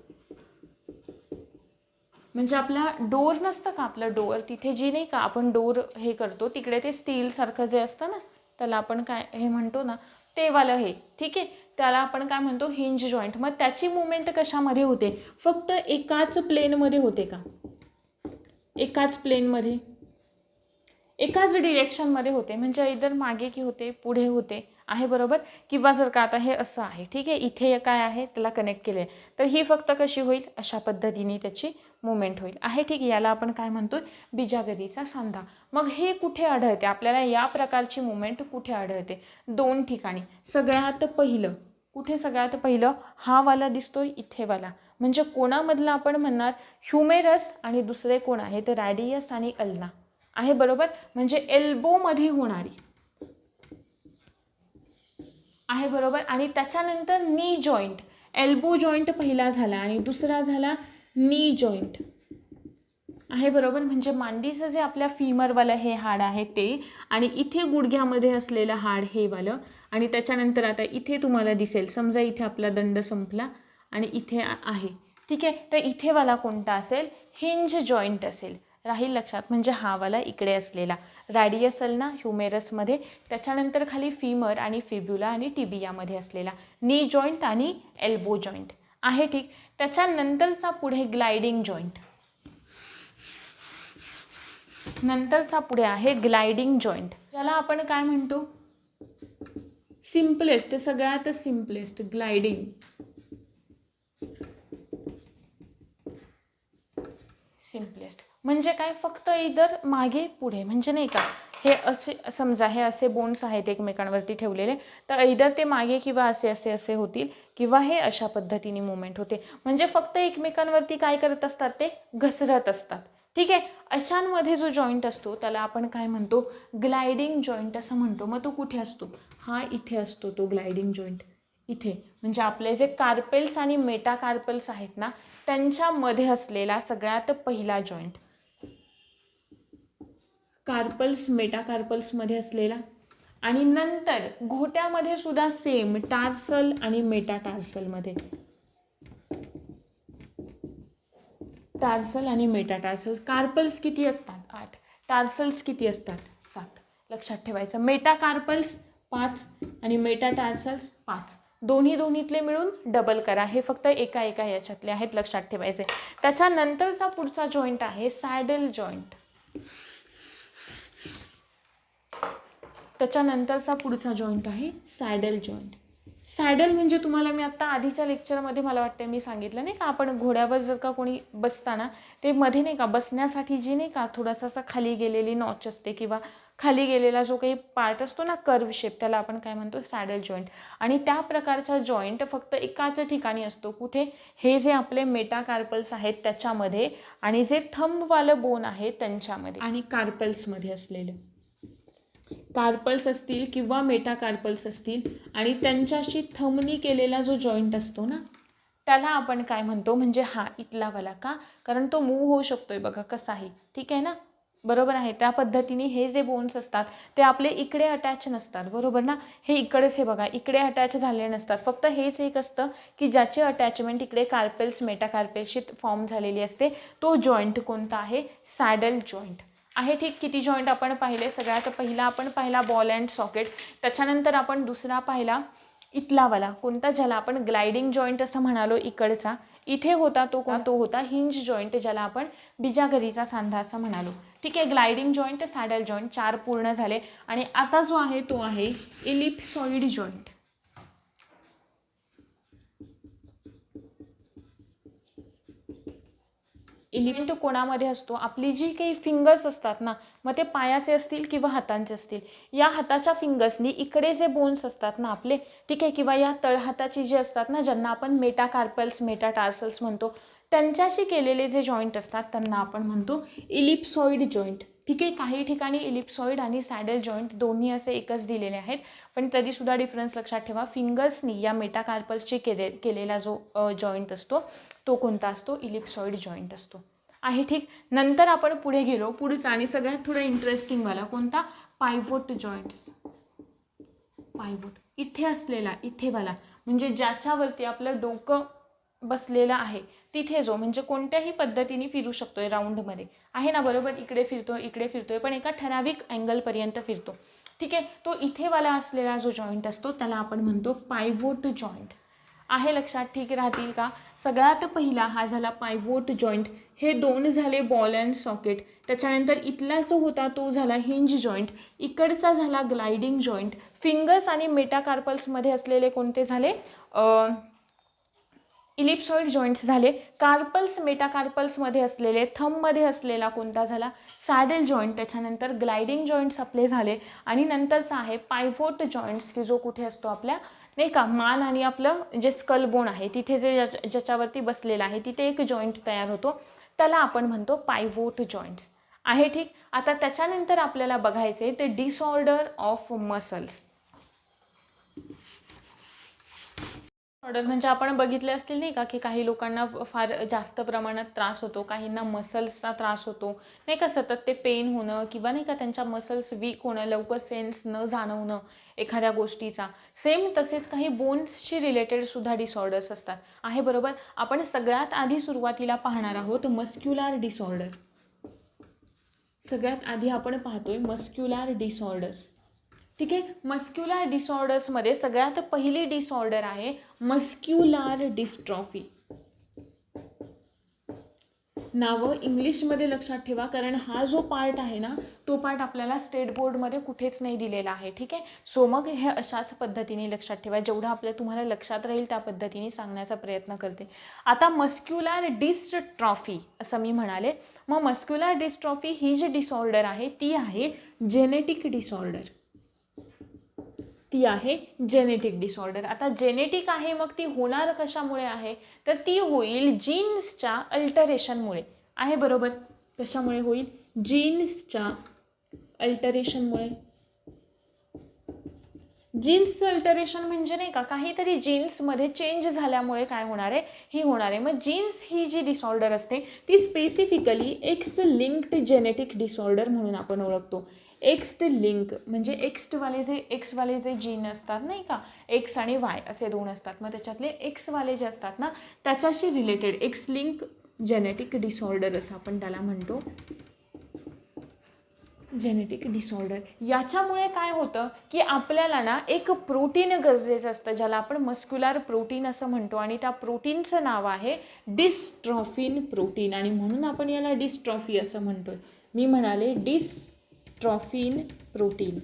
म्हणजे आपला डोर नसतं का, आपलं डोर तिथे जी नाही का आपण डोर हे करतो, तिकडे ते स्टील सारखं जे असतं ना, त्याला आपण काय हे म्हणतो ना, ते वालं हे, ठीक आहे, त्याला आपण काय म्हणतो? Hinge joint. मग त्याची मुवमेंट कशामध्ये होते? फक्त एकाच प्लेनमध्ये होते का? एकाच प्लेनमध्ये, एकाच डिरेक्शनमध्ये होते, म्हणजे इधर मागे की होते, पुढे होते, आहे बरोबर. किंवा जर का आता हे असं आहे, ठीक आहे, इथे काय आहे त्याला कनेक्ट केले, तर ही फक्त कशी होईल? अशा पद्धतीने त्याची मुवमेंट होईल, आहे ठीक. याला आपण काय म्हणतोय? बिजागरीचा सांधा. मग हे कुठे आढळते आपल्याला? या प्रकारची मुवमेंट कुठे आढळते? दोन ठिकाणी. सगळ्यात पहिलं कुठे? सगळ्यात पहिलं हा वाला दिसतोय इथे वाला, म्हणजे कोणामधला आपण म्हणणार? ह्युमेरस आणि दुसरे कोण आहे? तर रॅडियस आणि अल्ना, आहे बरोबर. म्हणजे एल्बोमध्ये होणारी, आहे बरोबर. आणि त्याच्यानंतर नी जॉईंट. एल्बो जॉईंट पहिला झाला आणि दुसरा झाला नी जॉईंट, आहे बरोबर. म्हणजे मांडीचं जे आपल्या फीमरवालं हे हाड आहे ते, आणि इथे गुडघ्यामध्ये असलेलं हाड हे वालं, आणि त्याच्यानंतर आता इथे तुम्हाला दिसेल, समजा इथे आपला दंड संपला आणि इथे आहे, ठीक आहे, तर इथे वाला कोणता असेल? हिंज जॉईंट असेल. राहील लक्षात. म्हणजे हा वाला इकडे असलेला रॅडियस अल्ना ह्युमेरसमध्ये, त्याच्यानंतर खाली फीमर आणि फिब्युला आणि टिबियामध्ये असलेला नी जॉईंट आणि एल्बो जॉईंट, आहे ठीक. त्याच्यानंतरचा पुढे ग्लायडिंग जॉईंट. नंतरचा पुढे आहे ग्लायडिंग जॉईंट, ज्याला आपण काय म्हणतो? सिम्पलेस्ट, सगळ्यात सिम्पलेस्ट ग्लायडिंग. सिम्पलेस्ट म्हणजे काय? फक्त इधर मागे पुढे, म्हणजे नाही का, हे असे समजा हे असे बोन्स आहेत एकमेकांवरती ठेवलेले, तर इधर ते मागे किंवा असे असे असे होतील, किंवा हे अशा पद्धतीने मुवमेंट होते, म्हणजे फक्त एकमेकांवरती काय करत असतात? ते घसरत असतात, ठीक आहे. अशांमध्ये जो जॉईंट असतो त्याला आपण काय म्हणतो? ग्लायडिंग जॉईंट असं म्हणतो. मग तो कुठे असतो? हा इथे असतो तो ग्लायडिंग जॉईंट, इथे. म्हणजे आपले जे कार्पेल्स आणि मेटाकार्पल्स आहेत ना, त्यांच्यामध्ये असलेला सगळ्यात पहिला जॉईंट. कार्पल्स मेटाकार्पल्समध्ये असलेला, आणि नंतर घोट्यामध्ये सुद्धा सेम टार्सल आणि मेटाटार्सलमध्ये. टार्सल आणि मेटाटार्सल. कार्पल्स किती असतात? 8. टार्सल्स किती असतात? 7. लक्षात ठेवायचं. मेटाकार्पल्स 5 आणि मेटाटार्सल्स 5. दोन्हीतले मिळून डबल करा. हे फक्त एका याच्यातले आहेत, लक्षात ठेवायचे. त्याच्यानंतरचा पुढचा जॉईंट आहे सॅडल जॉईंट. त्याच्यानंतरचा पुढचा जॉईंट आहे सॅडल जॉईंट. सॅडल म्हणजे तुम्हाला मी आत्ता आधीच्या लेक्चरमध्ये मला वाटतं मी सांगितलं नाही का, आपण घोड्यावर जर का कोणी बसताना ते मध्ये नाही का बसण्यासाठी जी नाही का थोडासा खाली गेलेली नॉच असते, किंवा खाली गेलेला जो काही पार्ट असतो ना कर्व शेप, त्याला आपण काय म्हणतो? Saddle joint. आणि त्या प्रकारचा जॉईंट फक्त एकाच ठिकाणी असतो. कुठे? हे जे आपले मेटाकार्पल्स आहेत त्याच्यामध्ये, आणि जे थंबवालं बोन आहे त्यांच्यामध्ये, आणि कार्पल्समध्ये असलेलं. कार्पल्स असतील किंवा मेटाकार्पल्स असतील आणि त्यांच्याशी थंबनी केलेला जो जॉईंट असतो ना, त्याला आपण काय म्हणतो? म्हणजे हा इथला वाला. का? कारण तो मूव्ह होऊ शकतोय बघा कसाही, ठीक आहे ना, बरोबर आहे. त्या पद्धतीने हे जे बोन्स असतात ते आपले इकडे अटॅच नसतात, बरोबर ना. हे इकडेच, हे बघा इकडे अटॅच झालेले नसतात. फक्त हेच एक असतं की ज्याचे अटॅचमेंट इकडे कार्पेल्स मेटाकार्पेल्सशी फॉर्म झालेली असते. तो जॉईंट कोणता आहे? सॅडल जॉईंट, आहे ठीक. किती जॉईंट आपण पाहिले? सगळ्यात पहिला आपण पाहिला बॉल अँड सॉकेट. त्याच्यानंतर आपण दुसरा पाहिला इथला वाला कोणता, ज्याला आपण ग्लायडिंग जॉईंट असं म्हणालो इकडचा. इथे होता तो होता हिंज जॉईंट, ज्याला आपण बिजागरीचा सांधा असं म्हणालो. ठीक आहे. ग्लायडिंग जॉईंट, सॅडल जॉईंट 4 पूर्ण झाले. आणि आता जो आहे तो आहे इलिप्सॉइड जॉईंट. इलिप्स कोणामध्ये असतो, आपली जी काही फिंगर्स असतात ना, मग ते पायाचे असतील किंवा हातांचे असतील, या हाताच्या फिंगर्सनी इकडे जे बोन्स असतात ना आपले, ठीक आहे, किंवा या तळहाताची जी असतात ना, ज्यांना आपण मेटाकार्पल्स मेटाटार्सल्स म्हणतो, त्यांच्याशी केलेले जे जॉईंट असतात त्यांना आपण म्हणतो इलिप्सॉइड जॉईंट. ठीक आहे. काही ठिकाणी इलिप्सॉइड आणि सॅडल जॉईंट दोन्ही असे एकच दिलेले आहेत, पण तरीसुद्धा डिफरन्स लक्षात ठेवा. फिंगर्सनी या मेटाकार्पल्सची केलेला जो जॉईंट असतो तो कोणता असतो, इलिप्सॉइड जॉईंट असतो. आहे ठीक. नंतर आपण पुढे गेलो, पुढचा आणि सगळ्यात थोडा इंटरेस्टिंग वाला कोणता, पायवोट जॉईंट्स. पायवोट इथे असलेला, इथे वाला म्हणजे ज्याच्यावरती आपलं डोकं बसलेलं आहे तिथे जो, म्हणजे कोणत्याही पद्धतीने फिरू शकतोय राऊंडमध्ये, आहे ना, बरोबर, इकडे फिरतोय पण एका ठराविक अँगलपर्यंत फिरतो. ठीक आहे. तो इथे वाला असलेला जो जॉईंट असतो त्याला आपण म्हणतो पायवोट जॉईंट. आहे लक्षात ठीक राहतील का. सगळ्यात पहिला हा झाला पायवोट जॉईंट. हे 2 झाले बॉल अँड सॉकेट. त्याच्यानंतर इथला जो होता तो झाला हिंज जॉईंट. इकडचा झाला ग्लायडिंग जॉईंट. फिंगर्स आणि मेटाकार्पल्समध्ये असलेले कोणते झाले, इलिप्सॉइड जॉईंट्स झाले. कार्पल्स मेटाकार्पल्समध्ये असलेले, थंबमध्ये असलेला कोणता झाला, सॅडल जॉईंट. त्याच्यानंतर ग्लायडिंग जॉईंट्स आपले झाले. आणि नंतरचा आहे पायवोट जॉईंट्स, की जो कुठे असतो आपल्या, नाही का, मान आणि आपलं जे स्कल बोन आहे तिथे जे ज्याच्यावरती बसलेला आहे तिथे एक जॉईंट तयार होतो, त्याला आपण म्हणतो पायवोट जॉईंट्स. आहे ठीक. आता त्याच्यानंतर आपल्याला बघायचे ते डिसऑर्डर ऑफ मसल्स. ऑर्डर म्हणजे आपण बघितले असतील नाही का, की काही लोकांना फार जास्त प्रमाणात त्रास होतो, काहींना मसल्सचा त्रास होतो, नाही का, सतत ते पेन होणं किंवा नाही का त्यांच्या मसल्स वीक होणं, लवकर सेन्स न जाणवणं एखाद्या गोष्टीचा. सेम तसेच काही बोन्सशी रिलेटेड सुद्धा डिसऑर्डर्स असतात. आहे बरोबर. आपण सगळ्यात आधी सुरुवातीला पाहणार आहोत मस्क्युलर डिसऑर्डर. सगळ्यात आधी आपण पाहतोय मस्क्युलर डिसऑर्डर्स. ठीक आहे. मस्क्युलर डिसऑर्डर्समध्ये सगळ्यात पहिली डिसऑर्डर आहे मस्क्युलर डिस्ट्रॉफी. नावं इंग्लिशमध्ये लक्षात ठेवा, कारण हा जो पार्ट आहे ना तो पार्ट आपल्याला स्टेट बोर्डमध्ये कुठेच नाही दिलेला आहे. ठीक आहे. सो मग हे अशाच पद्धतीने लक्षात ठेवा, जेवढं तुम्हाला लक्षात राहील त्या पद्धतीने सांगण्याचा प्रयत्न करते. आता मस्क्युलर डिस्ट्रॉफी असं मी म्हणाले. मग मस्क्युलर डिस्ट्रॉफी ही जी डिसऑर्डर आहे ती आहे जेनेटिक डिसऑर्डर. ती आहे जेनेटिक डिसऑर्डर. आता जेनेटिक आहे, मग ती होणार कशामुळे आहे, तर ती होईल जीन्सच्या अल्टरेशनमुळे. आहे बरोबर. कशामुळे होईल, जीन्सच्या अल्टरेशनमुळे. जीन्सचं अल्टरेशन म्हणजे नाही का, काहीतरी जीन्समध्ये चेंज झाल्यामुळे काय होणार आहे, ही होणार आहे. मग जीन्स ही जी डिसऑर्डर असते ती specifically x linked genetic disorder म्हणून आपण ओळखतो. एक्स्ड लिंक म्हणजे एक्सवाले जे जीन असतात नाही का, एक्स आणि वाय असे 2 असतात, मग त्याच्यातले एक्सवाले जे असतात ना त्याच्याशी related x link genetic disorder असं आपण त्याला म्हणतो, जेनेटिक डिसऑर्डर. याच्यामुळे काय होतं की आपल्याला ना एक प्रोटीन गरजेचं असतं ज्याला आपण मस्क्युलर प्रोटीन असं म्हणतो, आणि त्या प्रोटीनचं नाव आहे डिस्ट्रॉफिन प्रोटीन, आणि म्हणून आपण याला डिस्ट्रॉफी असं म्हणतोय. मी म्हणाले डिस्ट्रॉफिन प्रोटीन.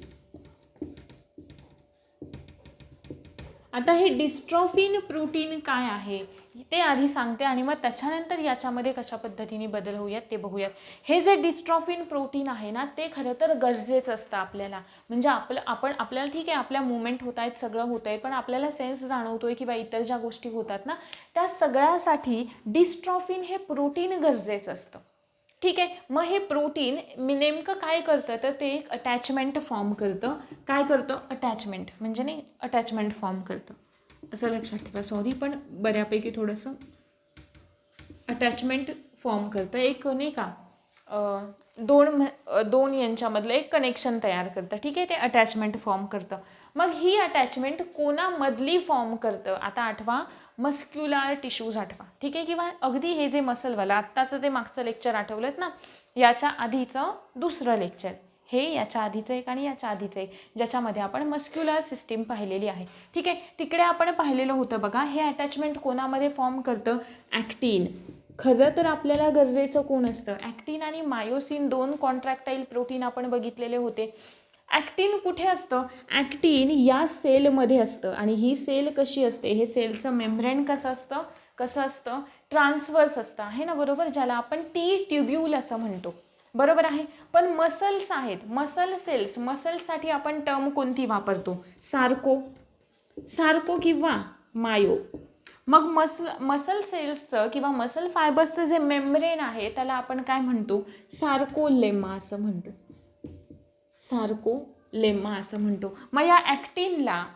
आता हे डिस्ट्रॉफिन प्रोटीन काय आहे ते आधी सांगते, आणि मग त्याच्यानंतर याच्यामध्ये कशा पद्धतीने बदल होऊयात ते बघूयात. हे जे डिस्ट्रॉफिन प्रोटीन आहे ना ते खरं तर गरजेचं असतं आपल्याला. म्हणजे आपल्याला ठीक आहे, आपल्या मुवमेंट होत आहेत, सगळं होत आहे, पण आपल्याला सेन्स जाणवतोय किंवा इतर ज्या गोष्टी होतात ना त्या सगळ्यासाठी डिस्ट्रॉफिन हे प्रोटीन गरजेचं असतं. ठीक आहे. मग हे प्रोटीन नेमकं काय करतं, तर ते एक अटॅचमेंट फॉर्म करतं. काय करतं, अटॅचमेंट म्हणजे नाही, अटॅचमेंट फॉर्म करतं असं लक्षात ठेवा. सॉरी, पण बऱ्यापैकी थोडंसं अटॅचमेंट फॉर्म करतं. एक नाही का, दोन यांच्यामधलं एक कनेक्शन तयार करतं. ठीक आहे. ते अटॅचमेंट फॉर्म करतं. मग ही अटॅचमेंट कोणामधली फॉर्म करतं, आता आठवा मस्क्युलर टिश्यूज आठवा. ठीक आहे. किंवा अगदी हे जे मसलवाला आत्ताचं जे मागचं लेक्चर आठवलं ना, याच्या आधीचं दुसरं लेक्चर, हे याच्या आधीचं एक आणि याच्या आधीचं एक, ज्याच्यामध्ये आपण मस्क्युलर सिस्टीम पाहिलेली आहे. ठीक आहे. तिकडे आपण पाहिलेलं होतं बघा, हे अटॅचमेंट कोणामध्ये फॉर्म करतं, ॲक्टिन, खरं तर आपल्याला गरजेचं कोण असतं? ॲक्टिन आणि मायोसिन, 2 कॉन्ट्रॅक्टाईल प्रोटीन आपण बघितलेले होते. ॲक्टिन कुठे असतं? ॲक्टिन या सेलमध्ये असतं. आणि ही सेल कशी असते? हे सेलचं मेम्ब्रेन कसं असतं? ट्रान्सवर्स असतं, आहे ना, बरोबर, ज्याला आपण टी ट्युब्यूल असं म्हणतो, बरोबर आहे. पण मसल्स आहेत, मसल सेल्स, मसल्ससाठी आपण टर्म कोणती वापरतो? सार्को किंवा मायो. मग मसल सेल्सचं किंवा मसल फायबर्सचं जे मेम्ब्रेन आहे त्याला आपण काय म्हणतो? सार्कोलेमा असं म्हणतो. सार्कोलेमा असं म्हणतो. मग या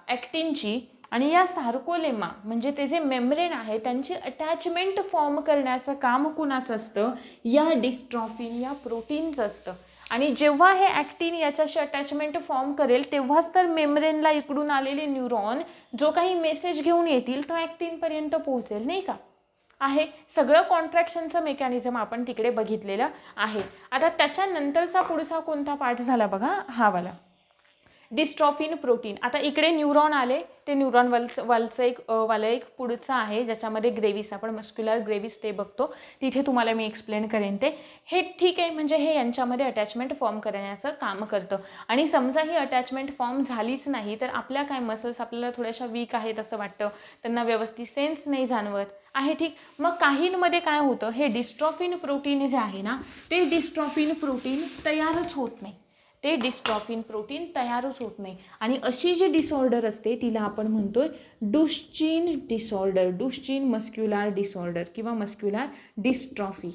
ॲक्टिनची आणि या सार्कोलेमा म्हणजे ते जे मेम्ब्रेन आहे त्यांची अटॅचमेंट फॉर्म करण्याचं काम कुणाचं असतं? या डिस्ट्रॉफिन या प्रोटीनचं असतं. आणि जेव्हा हे ॲक्टिन याच्याशी अटॅचमेंट फॉर्म करेल तेव्हाच तर मेम्ब्रेनला इकडून आलेले न्यूरॉन जो काही मेसेज घेऊन येतील तो ॲक्टिनपर्यंत पोहोचेल, नाही का? आहे. सगळं कॉन्ट्रॅक्शनचं मेकॅनिझम आपण तिकडे बघितलेलं आहे. आता त्याच्यानंतरचा पुढचा कोणता पार्ट झाला बघा, हा वाला डिस्ट्रॉफिन प्रोटीन. आता इकडे न्यूरॉन आले, ते न्यूरॉन वालं एक पुढचं आहे ज्याच्यामध्ये ग्रेव्हिस, आपण मस्क्युलर ग्रेव्हिस ते बघतो, तिथे तुम्हाला मी एक्सप्लेन करेन ते. हे ठीक आहे, म्हणजे हे यांच्यामध्ये अटॅचमेंट फॉर्म करण्याचं काम करतं. आणि समजा ही अटॅचमेंट फॉर्म झालीच नाही तर आपल्या काय मसल्स आपल्याला थोड्याशा वीक आहेत असं वाटतं, त्यांना व्यवस्थित सेन्स नाही जाणवत आहे, ठीक. मग काहींमध्ये काय होतं? हे डिस्ट्रॉफिन प्रोटीन जे आहे ना, ते डिस्ट्रॉफिन प्रोटीन तयारच होत नाही. ते डिस्ट्रॉफिन प्रोटीन तयारच होत नाही. आणि अशी जी डिसऑर्डर असते तिला आपण म्हणतोय डुश्चिन डिसऑर्डर, डुश्चिन मस्क्युलर डिसऑर्डर किंवा मस्क्युलर डिस्ट्रॉफी.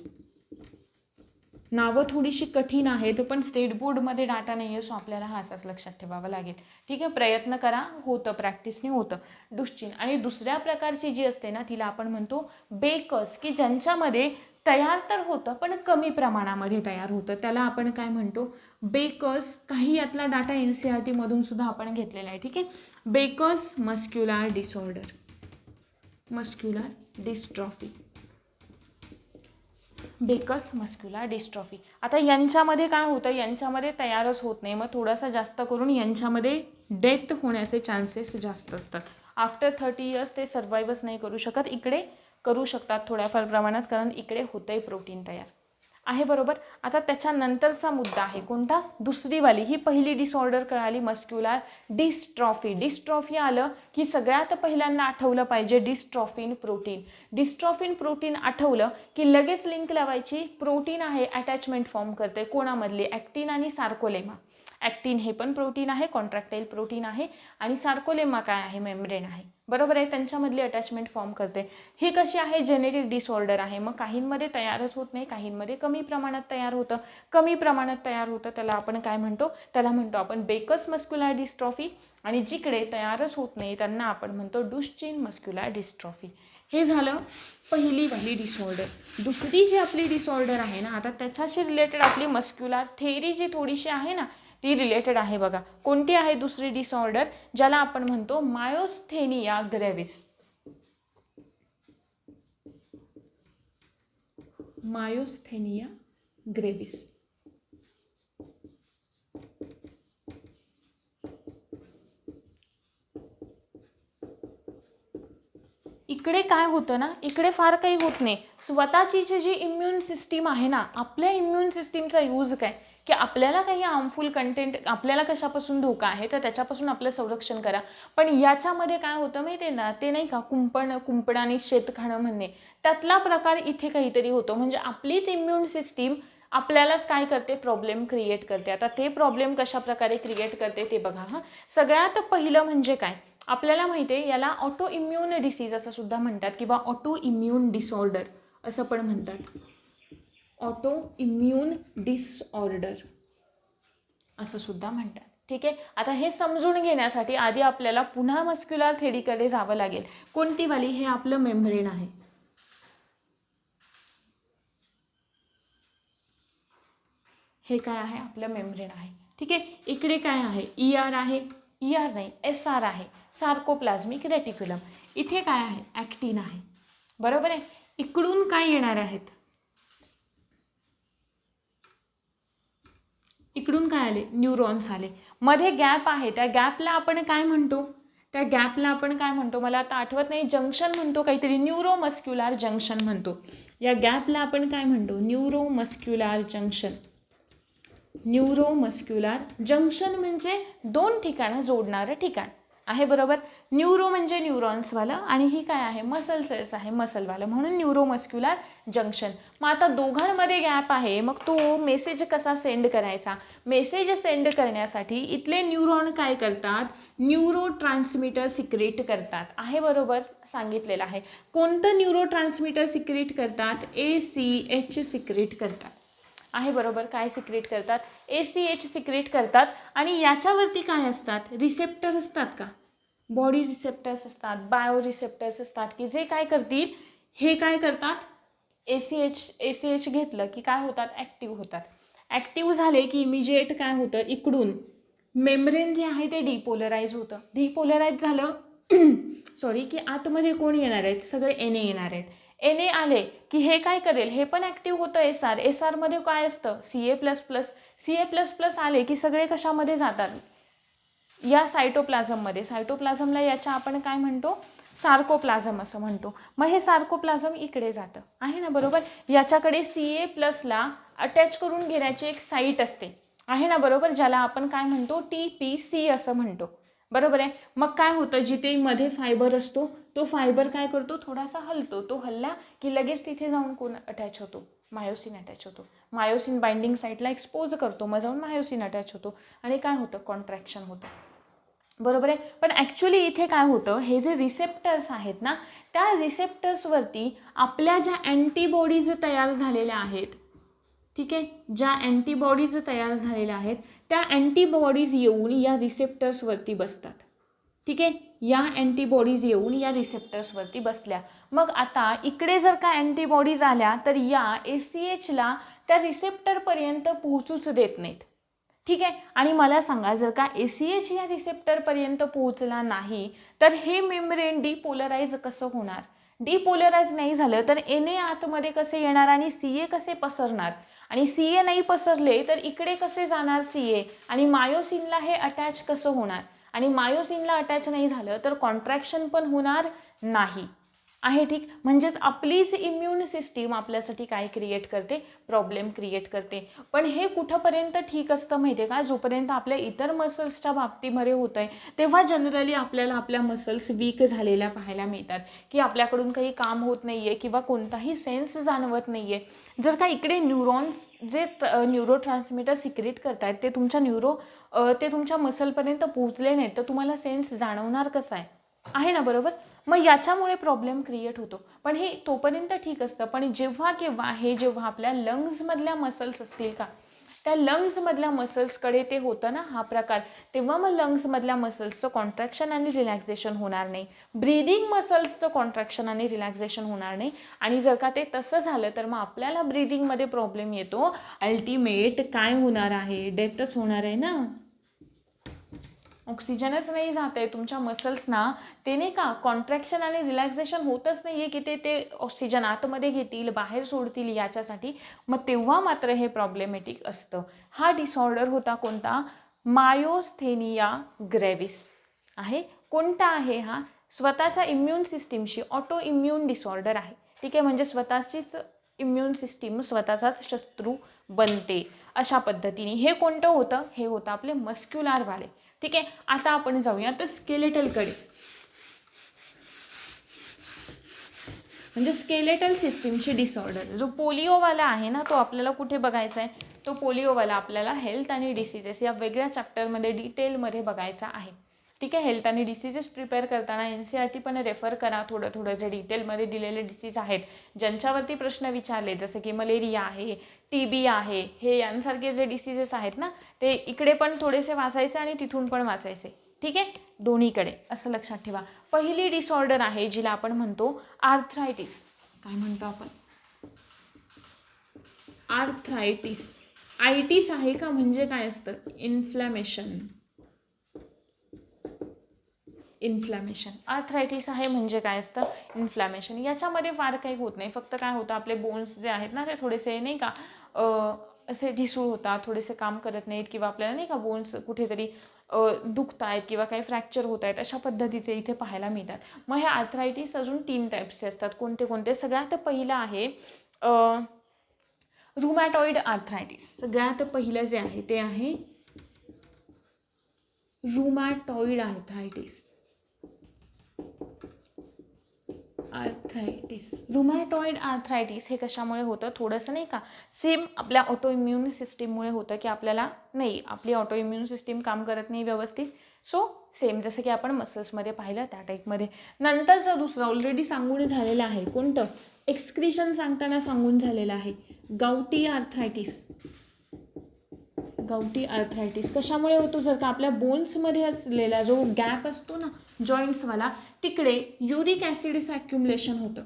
नावं थोडीशी कठीण आहेत पण स्टेट बोर्डमध्ये डाटा नाही आहे, सो आपल्याला हा असाच लक्षात ठेवावा लागेल, ठीक आहे. प्रयत्न करा, होतं, प्रॅक्टिसने होतं. डुश्चिन. आणि दुसऱ्या प्रकारची जी असते ना तिला आपण म्हणतो बेकस, की ज्यांच्यामध्ये तयार तर होतं पण कमी प्रमाणामध्ये तयार होतं, त्याला आपण काय म्हणतो? बेकस. काही यातला डाटा NCERT मधून सुद्धा आपण घेतलेला आहे, ठीक आहे. Becker's muscular disorder, muscular dystrophy, Becker's muscular dystrophy. आता यांच्यामध्ये काय होतं? यांच्यामध्ये तयारच होत नाही, मग थोडासा जास्त करून यांच्यामध्ये डेथ होण्याचे चान्सेस जास्त असतात. आफ्टर 30 इयर्स ते सर्वाईव्हच नाही करू शकत. इकडे करू शकतात थोड्याफार प्रमाणात, कारण इकडे होतंय प्रोटीन तयार, आहे, बरोबर. आता त्याच्यानंतरचा मुद्दा आहे कोणता? दुसरीवाली. ही पहिली डिसऑर्डर कळाली, मस्क्युलर डिस्ट्रॉफी. डिस्ट्रॉफी आलं की सगळ्यात पहिल्यांदा आठवलं पाहिजे डिस्ट्रॉफिन प्रोटीन. डिस्ट्रॉफिन प्रोटीन आठवलं की लगेच लिंक लावायची, प्रोटीन आहे, अटॅचमेंट फॉर्म करते कोणामधली? ॲक्टिन आणि सार्कोलेमा. ॲक्टिन हे पण प्रोटीन आहे, कॉन्ट्रॅक्टाईल प्रोटीन आहे, आणि सार्कोलेमा काय आहे? मेम्ब्रेन आहे, बरोबर आहे. त्यांच्यामधली अटॅचमेंट फॉर्म करते. ही कशी आहे? जेनेटिक डिसऑर्डर आहे. मग काहींमध्ये तयारच होत नाही, काहींमध्ये कमी प्रमाणात तयार होतं. कमी प्रमाणात तयार होतं त्याला आपण काय म्हणतो? त्याला म्हणतो आपण बेकस मस्क्युलर डिस्ट्रॉफी. आणि जिकडे तयारच होत नाही त्यांना आपण म्हणतो डुश्चिन मस्क्युलर डिस्ट्रॉफी. हे झालं पहिली डिसऑर्डर. दुसरी जी आपली डिसऑर्डर आहे ना, आता त्याच्याशी रिलेटेड आपली मस्क्युलर थेअरी जी थोडीशी आहे ना ती रिलेटेड आहे बघा. कोणती आहे दुसरी डिसऑर्डर? ज्याला आपण म्हणतो मायोस्थेनिया ग्रेव्हिस. मायोस्थेनिया ग्रेव्हिस. इकडे काय होतं ना, इकडे फार काही होत नाही. स्वतःची जी इम्युन सिस्टीम आहे ना, आपल्या इम्युन सिस्टीमचा यूज काय? की आपल्याला काही हार्मफुल कंटेंट, आपल्याला कशापासून धोका आहे तर त्याच्यापासून आपलं संरक्षण करा. पण याच्यामध्ये काय होतं माहिती आहे ना, ते नाही का कुंपणाने शेत खाणं म्हणणे, त्यातला प्रकार इथे काहीतरी होतो. म्हणजे आपलीच इम्युन सिस्टीम आपल्यालाच काय करते? प्रॉब्लेम क्रिएट करते. आता ते प्रॉब्लेम कशा प्रकारे क्रिएट करते ते बघा. सगळ्यात पहिलं म्हणजे काय? आपल्याला माहिती आहे याला ऑटो इम्युन डिसीज असं सुद्धा म्हणतात किंवा ऑटो इम्युन डिसऑर्डर असं पण म्हणतात. ऑटो इम्युन डिसऑर्डर असं सुद्धा म्हणतात, ठीक आहे. आता हे समजून घेण्यासाठी आधी आपल्याला पुन्हा मस्क्युलर थेअरीकडे जावं लागेल. कोणती वाली? हे आपलं मेम्ब्रेन आहे. हे काय आहे? आपलं मेम्ब्रेन आहे, ठीक आहे. इकडे काय आहे? ER आहे, ER नाही, SR आहे, सार्कोप्लाझ्मिक रेटिक्युलम. इथे काय आहे? ॲक्टिन आहे, बरोबर आहे. इकडून काय येणार आहेत? इकडून काय आले? न्यूरॉन्स आले. मध्ये गॅप आहे, त्या गॅपला आपण काय म्हणतो? त्या गॅपला आपण काय म्हणतो, मला आता आठवत नाही, जंक्शन म्हणतो काहीतरी, न्यूरोमस्क्युलर जंक्शन म्हणतो. या गॅपला आपण काय म्हणतो, न्यूरोमस्क्युलर जंक्शन. न्यूरोमस्क्युलर जंक्शन म्हणजे दोन ठिकाणं जोडणारं ठिकाण आहे, बरोबर. न्यूरो म्हणजे न्यूरॉन्सवालं आणि ही काय आहे, मसल सेल्स आहे, मसलवालं, म्हणून न्यूरोमस्क्युलर जंक्शन. मग आता दोघांमध्ये गॅप आहे, मग तो मेसेज कसा सेंड करायचा. मेसेज सेंड करण्यासाठी इथले न्यूरॉन काय करतात, न्यूरो ट्रान्समीटर सिक्रेट करतात आहे, बरोबर सांगितलेलं आहे. कोणतं न्यूरो ट्रान्समीटर सिक्रेट करतात, ACH सिक्रेट करतात आहे, बरोबर. काय सिक्रेट करतात, ACH सिक्रेट करतात. आणि याच्यावरती काय असतात, रिसेप्टर असतात का, बॉडी रिसेप्टर्स असतात, बायो रिसेप्टर्स असतात, की जे काय करतील, हे काय करतात, ACH घेतलं की काय होतात, ॲक्टिव्ह होतात. ॲक्टिव्ह झाले की इमिजिएट काय होतं, इकडून मेम्ब्रेन जे आहे ते डिपोलराइज होतं. डिपोलराइज झालं सॉरी की आतमध्ये कोण येणार आहेत, सगळे NA येणार आहेत. NA आले की हे काय करेल, हे पण ॲक्टिव्ह होतं SRमध्ये काय असतं, CA++. आले की सगळे कशामध्ये जातात, या सायटोप्लाझममध्ये. सायटोप्लाझमला याच्या आपण काय म्हणतो, सार्कोप्लाझम असं म्हणतो. मग हे सार्कोप्लाझम इकडे जातं आहे ना, बरोबर. याच्याकडे CA+ला अटॅच करून घेण्याची एक साईट असते आहे ना, बरोबर, ज्याला आपण काय म्हणतो, TPC असं म्हणतो, बरोबर आहे. मग काय होतं, जिथे मध्ये फायबर असतो तो फायबर काय करतो, थोडासा हलतो. तो हलला की लगेच तिथे जाऊन कोण अटॅच होतो, मायोसिन अटॅच होतो. मायोसिन बाइंडिंग साईटला एक्सपोज करतो, मग जाऊन मायोसिन अटॅच होतो आणि काय होतं, कॉन्ट्रॅक्शन होतं, बरोबर आहे. पण ॲक्च्युली इथे काय होतं, हे जे रिसेप्टर्स आहेत ना, त्या रिसेप्टर्सवरती आपल्या ज्या अँटीबॉडीज तयार झालेल्या आहेत, ठीक आहे, ज्या अँटीबॉडीज तयार झालेल्या आहेत त्या अँटीबॉडीज येऊन या रिसेप्टर्सवरती बसतात, ठीक आहे. या अँटीबॉडीज येऊन या रिसेप्टर्सवरती बसल्या. मग आता इकडे जर का अँटीबॉडीज आल्या तर या ACHला त्या रिसेप्टरपर्यंत पोहोचूच देत नाहीत, ठीक आहे. आणि मला सांगा, जर का ACH या रिसेप्टरपर्यंत पोहोचला नाही तर हे मेम्ब्रेन डिपोलराइज कसं होणार. डिपोलराइज नाही झालं तर NA आतमध्ये कसे येणार आणि CA कसे पसरणार, आणि CA नाही पसरले तर इकडे कसे जाणार CA, आणि मायोसिनला हे अटॅच कसं होणार, आणि मायोसिनला अटॅच नाही झालं तर कॉन्ट्रॅक्शन पण होणार नाही आहे, ठीक. म्हणजेच आपलीच इम्युन सिस्टीम आपल्यासाठी काय क्रिएट करते, प्रॉब्लेम क्रिएट करते. पण हे कुठंपर्यंत ठीक असतं माहिती आहे का, जोपर्यंत आपल्या इतर मसल्सच्या बाबतीमध्ये होतं आहे तेव्हा जनरली आपल्याला आपल्या मसल्स वीक झालेल्या पाहायला मिळतात, की आपल्याकडून काही काम होत नाही आहे किंवा कोणताही सेन्स जाणवत नाही आहे. जर का इकडे न्यूरॉन्स जे न्यूरो ट्रान्समीटर सिक्रेट करत आहेत ते तुमच्या मसलपर्यंत पोहोचले नाहीत तर तुम्हाला सेन्स जाणवणार कसा आहे ना, बरोबर. मग याच्यामुळे प्रॉब्लेम क्रिएट होतो. पण हे तोपर्यंत ठीक असतं, पण जेव्हा आपल्या लंग्समधल्या मसल्स असतील का, त्या लंग्समधल्या मसल्सकडे ते होतं ना हा प्रकार, तेव्हा मग लंग्समधल्या मसल्सचं कॉन्ट्रॅक्शन आणि रिलॅक्झेशन होणार नाही, ब्रीदिंग मसल्सचं कॉन्ट्रॅक्शन आणि रिलॅक्झेशन होणार नाही. आणि जर का ते तसं झालं तर मग आपल्याला ब्रीदिंगमध्ये प्रॉब्लेम येतो. अल्टिमेट काय होणार आहे, डेथच होणार आहे ना. ऑक्सिजनच नाही जात आहे तुमच्या मसल्सना, ते नाही का कॉन्ट्रॅक्शन आणि रिलॅक्झेशन होतच नाही आहे की ते ऑक्सिजन आतमध्ये घेतील बाहेर सोडतील याच्यासाठी, मग तेव्हा मात्र हे प्रॉब्लेमॅटिक असतं. हा डिसऑर्डर होता कोणता, मायोस्थेनिया ग्रेव्हिस आहे. कोणता आहे हा, स्वतःच्या इम्युन सिस्टीमशी ऑटो इम्युन डिसऑर्डर आहे, ठीक आहे. म्हणजे स्वतःचीच इम्युन सिस्टीम स्वतःचाच शत्रू बनते अशा पद्धतीने. हे कोणतं होतं, हे होतं आपले मस्क्युलरवाले, ठीक आहे. आता आपण जाऊया तर स्केलेटलकडे. म्हणजे स्केलेटल सिस्टीमचे डिसऑर्डर, जो पोलिओवाला आहे ना तो आपल्याला कुठे बघायचा आहे, तो पोलिओवाला आपल्याला हेल्थ आणि डिसीजेस या वेगळ्या चॅप्टरमध्ये डिटेलमध्ये बघायचा आहे, ठीक आहे. हेल्थ आणि डिसीजेस प्रिपेअर करताना NCERT पण रेफर करा थोडं जे डिटेलमध्ये दिलेले डिसीज आहेत ज्यांच्यावरती प्रश्न विचारले, जसे की मलेरिया आहे, TB आहे, हे यांसारखे जे डिसीजेस आहेत ना ते इकडे पण थोडेसे वाचायचे आणि तिथून पण वाचायचे, ठीक आहे, दोन्हीकडे, असं लक्षात ठेवा. पहिली डिसऑर्डर आहे जिला आपण म्हणतो आर्थरायटिस. काय म्हणतो आपण, आर्थरायटिस. आयटिस आहे का, म्हणजे काय असतं, इन्फ्लॅमेशन. आर्थरायटिस आहे म्हणजे काय असतं, इन्फ्लॅमेशन. याच्यामध्ये फार काही होत नाही, फक्त काय होतं आपले बोन्स जे आहेत ना ते थोडेसे नाही का असे ढिसूळ होतात, थोडेसे काम करत नाहीत, किंवा आपल्याला नाही का बोन्स कुठेतरी दुखत आहेत किंवा काही फ्रॅक्चर होत आहेत अशा पद्धतीचे इथे पाहायला मिळतात. मग हे आर्थरायटिस अजून 3 टाईप्सचे असतात. कोणते कोणते? सगळ्यात पहिलं आहे रुमॅटॉइड आर्थरायटिस. सगळ्यात पहिलं जे आहे ते आहे रुमॅटॉइड आर्थरायटिस. रुमॅटॉइड आर्थरायटिस हे कशामुळे होतं? थोडंसं नाही का सेम आपल्या ऑटो इम्युन सिस्टीममुळे होतं की आपल्याला नाही आपली ऑटो इम्युन सिस्टीम काम करत नाही व्यवस्थित. सो सेम जसं की आपण मसल्समध्ये पाहिलं त्या टाईपमध्ये. नंतरचं दुसरं ऑलरेडी सांगून झालेलं आहे. कोणतं? एक्सक्रिशन सांगताना सांगून झालेलं आहे गाउटी आर्थरायटिस. गाउटी आर्थरायटिस कशामुळे होतो? जर का आपल्या बोन्समध्ये असलेला जो गॅप असतो ना जॉईंट्सवाला तिकडे युरिक ॲसिडचं ॲक्युमुलेशन होतं.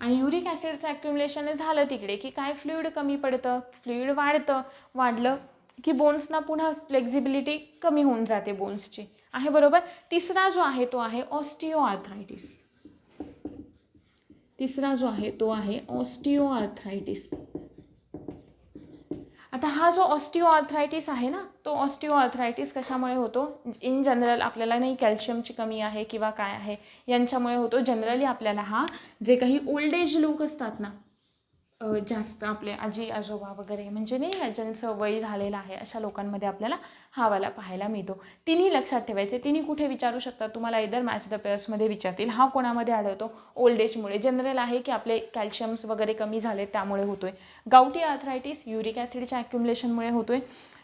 आणि युरिक ॲसिडचं ॲक्युमुलेशन झालं तिकडे की काय फ्लुइड कमी पडतं, फ्लुइड वाढलं की बोन्सना पुन्हा फ्लेक्झिबिलिटी कमी होऊन जाते बोन्सची. आहे बरोबर. तिसरा जो आहे तो आहे ऑस्टिओ आर्थरायटिस. तिसरा जो आहे तो आहे ऑस्टिओ आर्थरायटिस. आता हा जो ऑस्टिओ आर्थरायटिस आहे ना तो ऑस्टिओ आर्थरायटिस कशामुळे होतो? इन जनरल आपल्याला नाही कॅल्शियमची कमी आहे किंवा काय आहे यांच्यामुळे होतो. जनरली आपल्याला हा जे काही ओल्ड एज लोक असतात ना जास्त आपले आजी आजोबा वगैरे म्हणजे नाही का ज्यांचं वय झालेलं आहे अशा लोकांमध्ये आपल्याला हा वाला पाहायला मिळतो. तिन्ही लक्षात ठेवायचे. तिन्ही कुठे विचारू शकतात तुम्हाला? इधर मॅच द पेअर्समध्ये विचारतील. हा कोणामध्ये आढळतो? ओल्ड एजमुळे. जनरल आहे की आपले कॅल्शियम्स वगैरे कमी झाले त्यामुळे होतोय. गाउटी आर्थरायटिस युरिक ॲसिडच्या ॲक्युमुलेशनमुळे होतोय.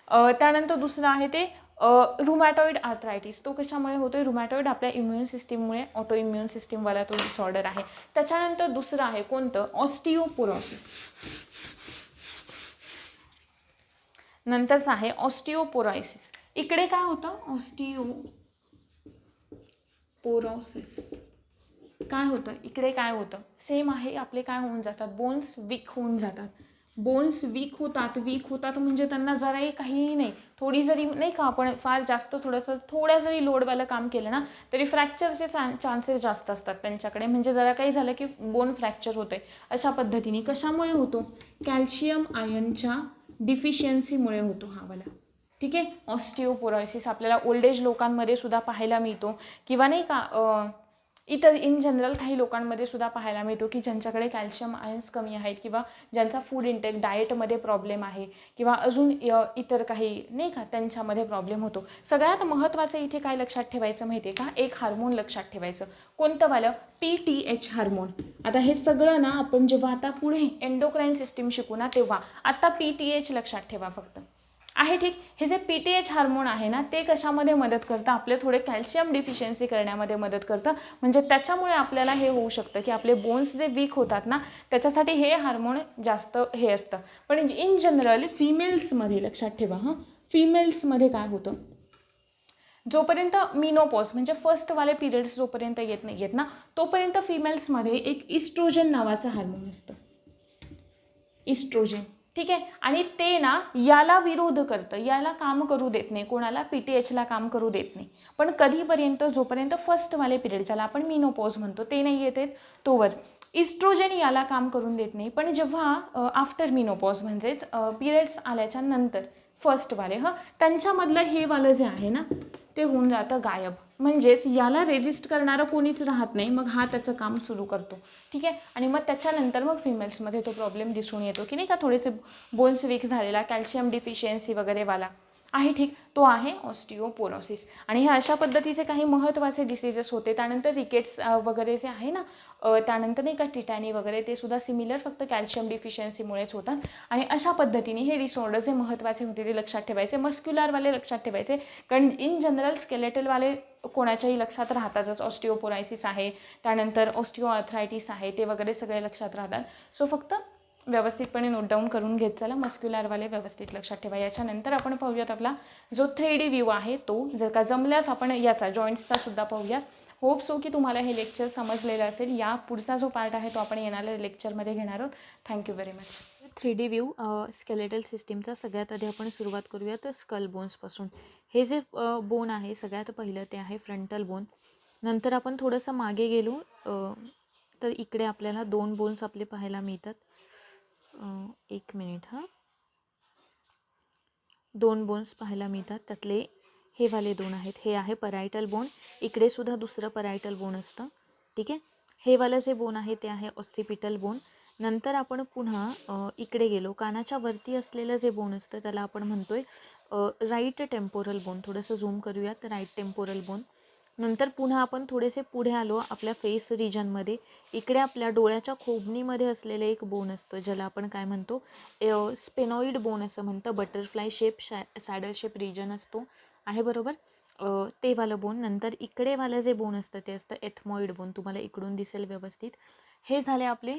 त्यानंतर दुसरं आहे ते रुमॅटॉइड आर्थरायटिस. तो कशामुळे होतोय? रुमॅटॉइड आपल्या इम्युन सिस्टीममुळे ऑटो इम्युन सिस्टीमवाला तो डिसऑर्डर आहे. त्याच्यानंतर दुसरं आहे कोणतं? ऑस्टिओपोरोसिस. नंतरचं आहे ऑस्टिओपोरोसिस. इकडे काय होतं? ऑस्टिओपोरोसिस काय होतं? इकडे काय होतं? सेम आहे. आपले काय होऊन जातात? बोन्स वीक होऊन जातात. बोन्स वीक होतात म्हणजे त्यांना जराही काहीही नाही थोडी जरी नाही का आपण फार जास्त थोड्या जरी लोडवालं काम केलं ना तरी फ्रॅक्चरचे चान्सेस जास्त असतात त्यांच्याकडे. म्हणजे जरा काही झालं की बोन फ्रॅक्चर होते अशा पद्धतीने. कशामुळे होतो? कॅल्शियम आयनच्या डिफिशियन्सीमुळे होतो हा वाला. ठीक आहे. ऑस्टिओपोरोसिस आपल्याला ओल्ड एज लोकांमध्ये सुद्धा पाहायला मिळतो किंवा नाही का इतर इन जनरल काही लोकांमध्ये सुद्धा पाहायला मिळतो की ज्यांच्याकडे कॅल्शियम आयन्स कमी आहेत किंवा ज्यांचा फूड इंटेक डाएटमध्ये प्रॉब्लेम आहे किंवा अजून इतर काही नाही का त्यांच्यामध्ये प्रॉब्लेम होतो. सगळ्यात महत्त्वाचं इथे काय लक्षात ठेवायचं माहिती आहे का? एक हार्मोन लक्षात ठेवायचं. कोणतं वालं? PTH hormone. आता हे सगळं ना आपण जेव्हा आता पुढे एंडोक्राईन सिस्टीम शिकू ना तेव्हा आता PTH लक्षात ठेवा फक्त. आहे ठीक. हे जे PTH हार्मोन आहे ना ते कशामध्ये मदत करतं? आपले थोडे कॅल्शियम डिफिशियन्सी करण्यामध्ये मदत करतं. म्हणजे त्याच्यामुळे आपल्याला हे होऊ शकतं की आपले बोन्स जे वीक होतात ना त्याच्यासाठी हे हार्मोन जास्त हे असतं. पण इन जनरल फिमेल्समध्ये लक्षात ठेवा फिमेल्समध्ये काय होतं? जोपर्यंत मिनोपॉज म्हणजे फर्स्टवाले पिरियड्स जोपर्यंत येत नाही आहेत ना तोपर्यंत फिमेल्समध्ये एक इस्ट्रोजन नावाचं हार्मोन असतं. इस्ट्रोजन. ठीक आहे. आणि ते ना याला विरोध करतं, याला काम करू देत नाही. कोणाला? PTHला काम करू देत नाही. पण कधीपर्यंत? जोपर्यंत फर्स्टवाले पिरियड ज्याला आपण मिनोपॉज म्हणतो ते नाही येते तोवर इस्ट्रोजन याला काम करून देत नाही. पण जेव्हा आफ्टर मिनोपॉज म्हणजेच पिरियड्स आल्याच्या नंतर फर्स्टवाले त्यांच्यामधलं हे वालं जे आहे ना ते होऊन जातं गायब. म्हणजेच याला रेजिस्ट करणारं कोणीच राहत नाही. मग हा त्याचं काम सुरू करतो. ठीक आहे. आणि मग त्याच्यानंतर मग फिमेल्समध्ये तो प्रॉब्लेम दिसून येतो की नाही का थोडेसे बोन्स वीक झालेला कॅल्शियम डिफिशियन्सी वगैरे वाला आहे. ठीक. तो आहे ऑस्टिओपोरोसिस. आणि हे अशा पद्धतीचे काही महत्त्वाचे डिसीजेस होते. त्यानंतर रिकेट्स वगैरे जे आहे ना त्यानंतर नाही का टिटॅनी वगैरे ते सुद्धा सिमिलर फक्त कॅल्शियम डिफिशियन्सीमुळेच होतात. आणि अशा पद्धतीने हे डिसऑर्डर जे महत्त्वाचे होते ते लक्षात ठेवायचे. मस्क्युलरवाले लक्षात ठेवायचे कारण इन जनरल स्केलेटलवाले कोणाच्याही लक्षात राहतातच. ऑस्टिओपोरोसिस आहे त्यानंतर ऑस्टिओ आर्थरायटिस आहे ते वगैरे सगळे लक्षात राहतात. सो फक्त व्यवस्थितपणे नोट डाऊन करून घेत चला. मस्क्युलरवाले व्यवस्थित लक्षात ठेवा. याच्यानंतर आपण पाहूयात आपला जो 3D व्ह्यू आहे तो जर का जमल्यास आपण याचा जॉईंट्सचा सुद्धा पाहूयात. होप सो की तुम्हाला हे लेक्चर समजलेलं असेल. या पुढचा जो पार्ट आहे तो आपण येणाऱ्या लेक्चरमध्ये घेणार आहोत. Thank you very much. 3D view skeletal सिस्टीमचा सगळ्यात आधी आपण सुरुवात करूयात स्कल बोन्सपासून. हे जे बोन आहे सगळ्यात पहिलं ते आहे फ्रंटल बोन. नंतर आपण थोडंसं मागे गेलो तर इकडे आपल्याला 2 बोन्स आपले पाहायला मिळतात. एक मिनिट 2 बोन्स पाहायला मिळतात. त्यातले हे वाले दोन आहेत, हे आहे परायटल बोन, इकडे सुद्धा दुसरं परायटल बोन असतं. ठीक आहे. हे वालं जे बोन आहे ते आहे ऑसिपिटल बोन. नंतर आपण पुन्हा इकडे गेलो, कानाच्या वरती असलेलं जे बोन असतं त्याला आपण म्हणतोय राईट टेम्पोरल बोन. थोडंसं झूम करूयात, राईट टेम्पोरल बोन. नंतर पुन्हा आपण थोडेसे पुढे आलो आपल्या फेस रिजनमध्ये. इकडे आपल्या डोळ्याच्या खोबणीमध्ये असलेलं एक बोन असतं ज्याला आपण काय म्हणतो, स्पेनॉइड बोन असं म्हणतं. Butterfly shape, saddle shape region असतो आहे, बरोबर. ते वालं बोन. नंतर इकडे वालं जे बोन असतं ते असतं एथमॉइड बोन. तुम्हाला इकडून दिसेल व्यवस्थित. हे झाले आपले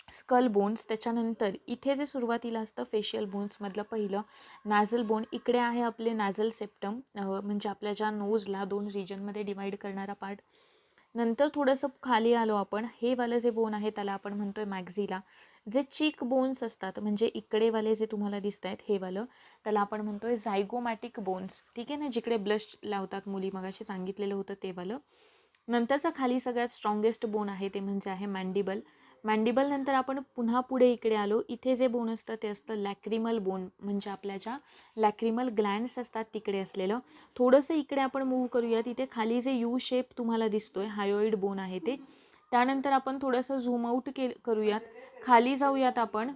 स्कल बोन्स. त्याच्यानंतर इथे जे सुरुवातीला असतं फेशियल बोन्समधलं पहिलं नॅझल बोन, इकडे आहे आपले नॅझल सेप्टम, म्हणजे आपल्या ज्या नोजला 2 रिजनमध्ये डिवाईड करणारा पार्ट. नंतर थोडंसं खाली आलो आपण, हे वालं जे बोन आहे त्याला आपण म्हणतोय मॅक्झिला. जे चीक बोन्स असतात, म्हणजे इकडे वाले जे तुम्हाला दिसत आहेत हे वालं, त्याला आपण म्हणतोय झायगोमॅटिक बोन्स. ठीक आहे ना, जिकडे ब्लश लावतात मुली, मगाशी सांगितलेलं होतं ते वालं. नंतरचा खाली सगळ्यात स्ट्रॉंगेस्ट बोन आहे ते म्हणजे आहे मॅन्डिबल. मॅन्डिबल नंतर आपण पुन्हा पुढे इकडे आलो, इथे जे बोन असतं ते असतं लॅक्रिमल बोन, म्हणजे आपल्या ज्या लॅक्रिमल ग्लँड्स असतात तिकडे असलेलं. थोडंसं इकडे आपण मूव्ह करूया, तिथे खाली जे यू शेप तुम्हाला दिसतोय हायोइड बोन आहे ते. त्यानंतर आपण थोडंसं झूम आउट करूयात, खाली जाऊयात आपण.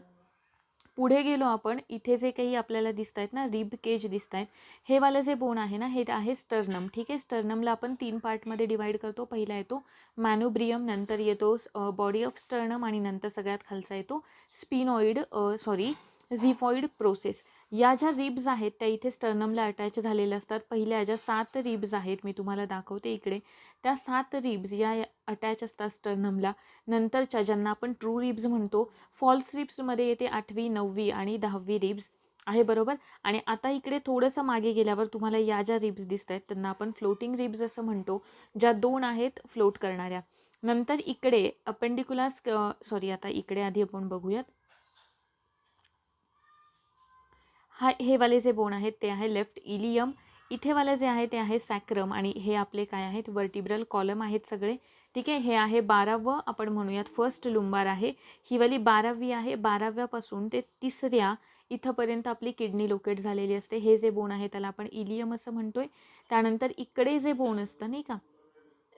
पुढे गेलो आपण, इथे जे काही आपल्याला दिसत आहेत ना रिब केज दिसत आहेत, हे वालं जे बोन आहे ना हे आहे स्टर्नम. ठीक आहे. स्टर्नमला आपण 3 पार्टमध्ये डिवाईड करतो. पहिला येतो मॅनोब्रियम, नंतर येतो बॉडी ऑफ स्टर्नम, आणि नंतर सगळ्यात खालचा येतो झिफॉइड प्रोसेस. या ज्या रिब्स आहेत त्या इथे स्टर्नमला अटॅच झालेल्या असतात. पहिल्या ज्या 7 रिब्स आहेत मी तुम्हाला दाखवते इकडे, त्या 7 रिब्स या अटॅच असतात स्टर्नमला. नंतरच्या ज्यांना आपण ट्रू रिब्स म्हणतो, फॉल्स रिब्समध्ये येते 8वी 9वी आणि 10वी रिब्स आहे, बरोबर. आणि आता इकडे थोडंसं मागे गेल्यावर तुम्हाला या ज्या रिब्स दिसत आहेत त्यांना आपण फ्लोटिंग रिब्स असं म्हणतो, ज्या 2 आहेत फ्लोट करणाऱ्या. नंतर इकडे अपेंडिक्युलास आता इकडे आधी आपण बघूयात. हे वाले जे बोन आहेत ते आहे लेफ्ट इलियम. इथे वाले जे आहे ते आहे सॅक्रम, आणि हे आपले काय आहेत वर्टिब्रल कॉलम आहेत सगळे. ठीक आहे. हे आहे 12वं आपण म्हणूयात फर्स्ट लुंबार आहे. ही वाली 12वी आहे. 12व्यापासून ते 3ऱ्या इथंपर्यंत आपली किडनी लोकेट झालेली असते. हे जे बोन आहे त्याला आपण इलियम असं म्हणतोय. त्यानंतर इकडे जे बोन असतं नाही का,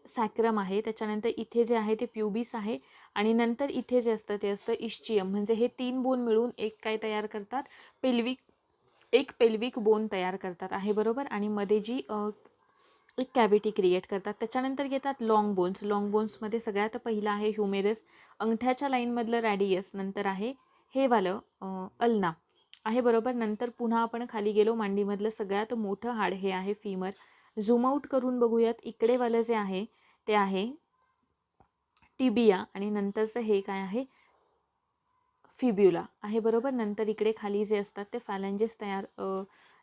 सॅक्रम आहे. त्याच्यानंतर इथे जे आहे ते प्युबिस आहे, आणि नंतर इथे जे असतं ते असतं इश्चियम. म्हणजे हे 3 बोन मिळून एक काय तयार करतात, पेल्विक बोन तयार करतात आहे, बरोबर. आणि मध्ये जी एक कॅव्हिटी क्रिएट करतात. त्याच्यानंतर येतात लाँग बोन्स. लाँग बोन्समध्ये सगळ्यात पहिलं आहे ह्युमेरस, अंगठ्याच्या लाईनमधलं रॅडियस. नंतर आहे हे वालं अल्ना आहे, बरोबर. नंतर पुन्हा आपण खाली गेलो, मांडीमधलं सगळ्यात मोठं हाड हे आहे फीमर. झूम आउट करून बघूयात, इकडे वालं जे आहे ते आहे टिबिया, आणि नंतरचं हे काय आहे फिब्युला आहे, बरोबर. नंतर इकडे खाली जे असतात ते फॅलेंजेस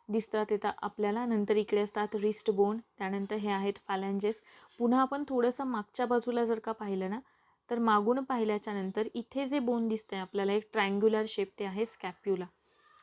दिसतात येतात आपल्याला. नंतर इकडे असतात रिस्ट बोन, त्यानंतर हे आहेत फॅलेंजेस. पुन्हा आपण थोडंसं मागच्या बाजूला जर का पाहिलं ना, तर मागून पाहिल्याच्या नंतर इथे जे बोन दिसतंय आपल्याला एक ट्रायंग्युलर शेप, ते आहे स्कॅप्युला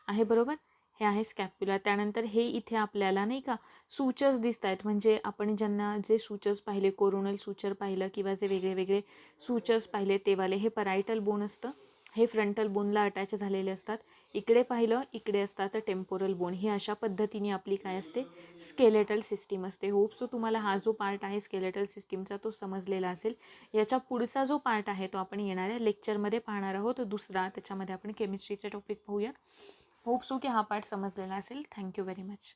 आहे, बरोबर. हे आहे स्कॅप्युला. त्यानंतर हे इथे आपल्याला नाही का सूचर्स दिसत आहेत, म्हणजे आपण ज्यांना जे सूचर्स पाहिले, कोरोनल सूचर पाहिलं किंवा जे वेगळे वेगळे सूचर्स पाहिले ते वाले, हे परायटल बोन असतं. हे फ्रंटल बोनला अटॅच झालेले असतात. इकडे पाहिलं, इकडे असतात टेम्पोरल बोन. ही अशा पद्धतीने आपली काय असते, स्केलेटल सिस्टीम असते. होप सो तुम्हाला हा जो पार्ट आहे स्केलेटल सिस्टीमचा तो समजलेला असेल. याच्या पुढचा जो पार्ट आहे तो आपण येणाऱ्या लेक्चरमध्ये पाहणार आहोत, दुसरा. त्याच्यामध्ये आपण केमिस्ट्रीचे टॉपिक पाहूयात. होप सो की हा पार्ट समजलेला असेल. Thank you very much.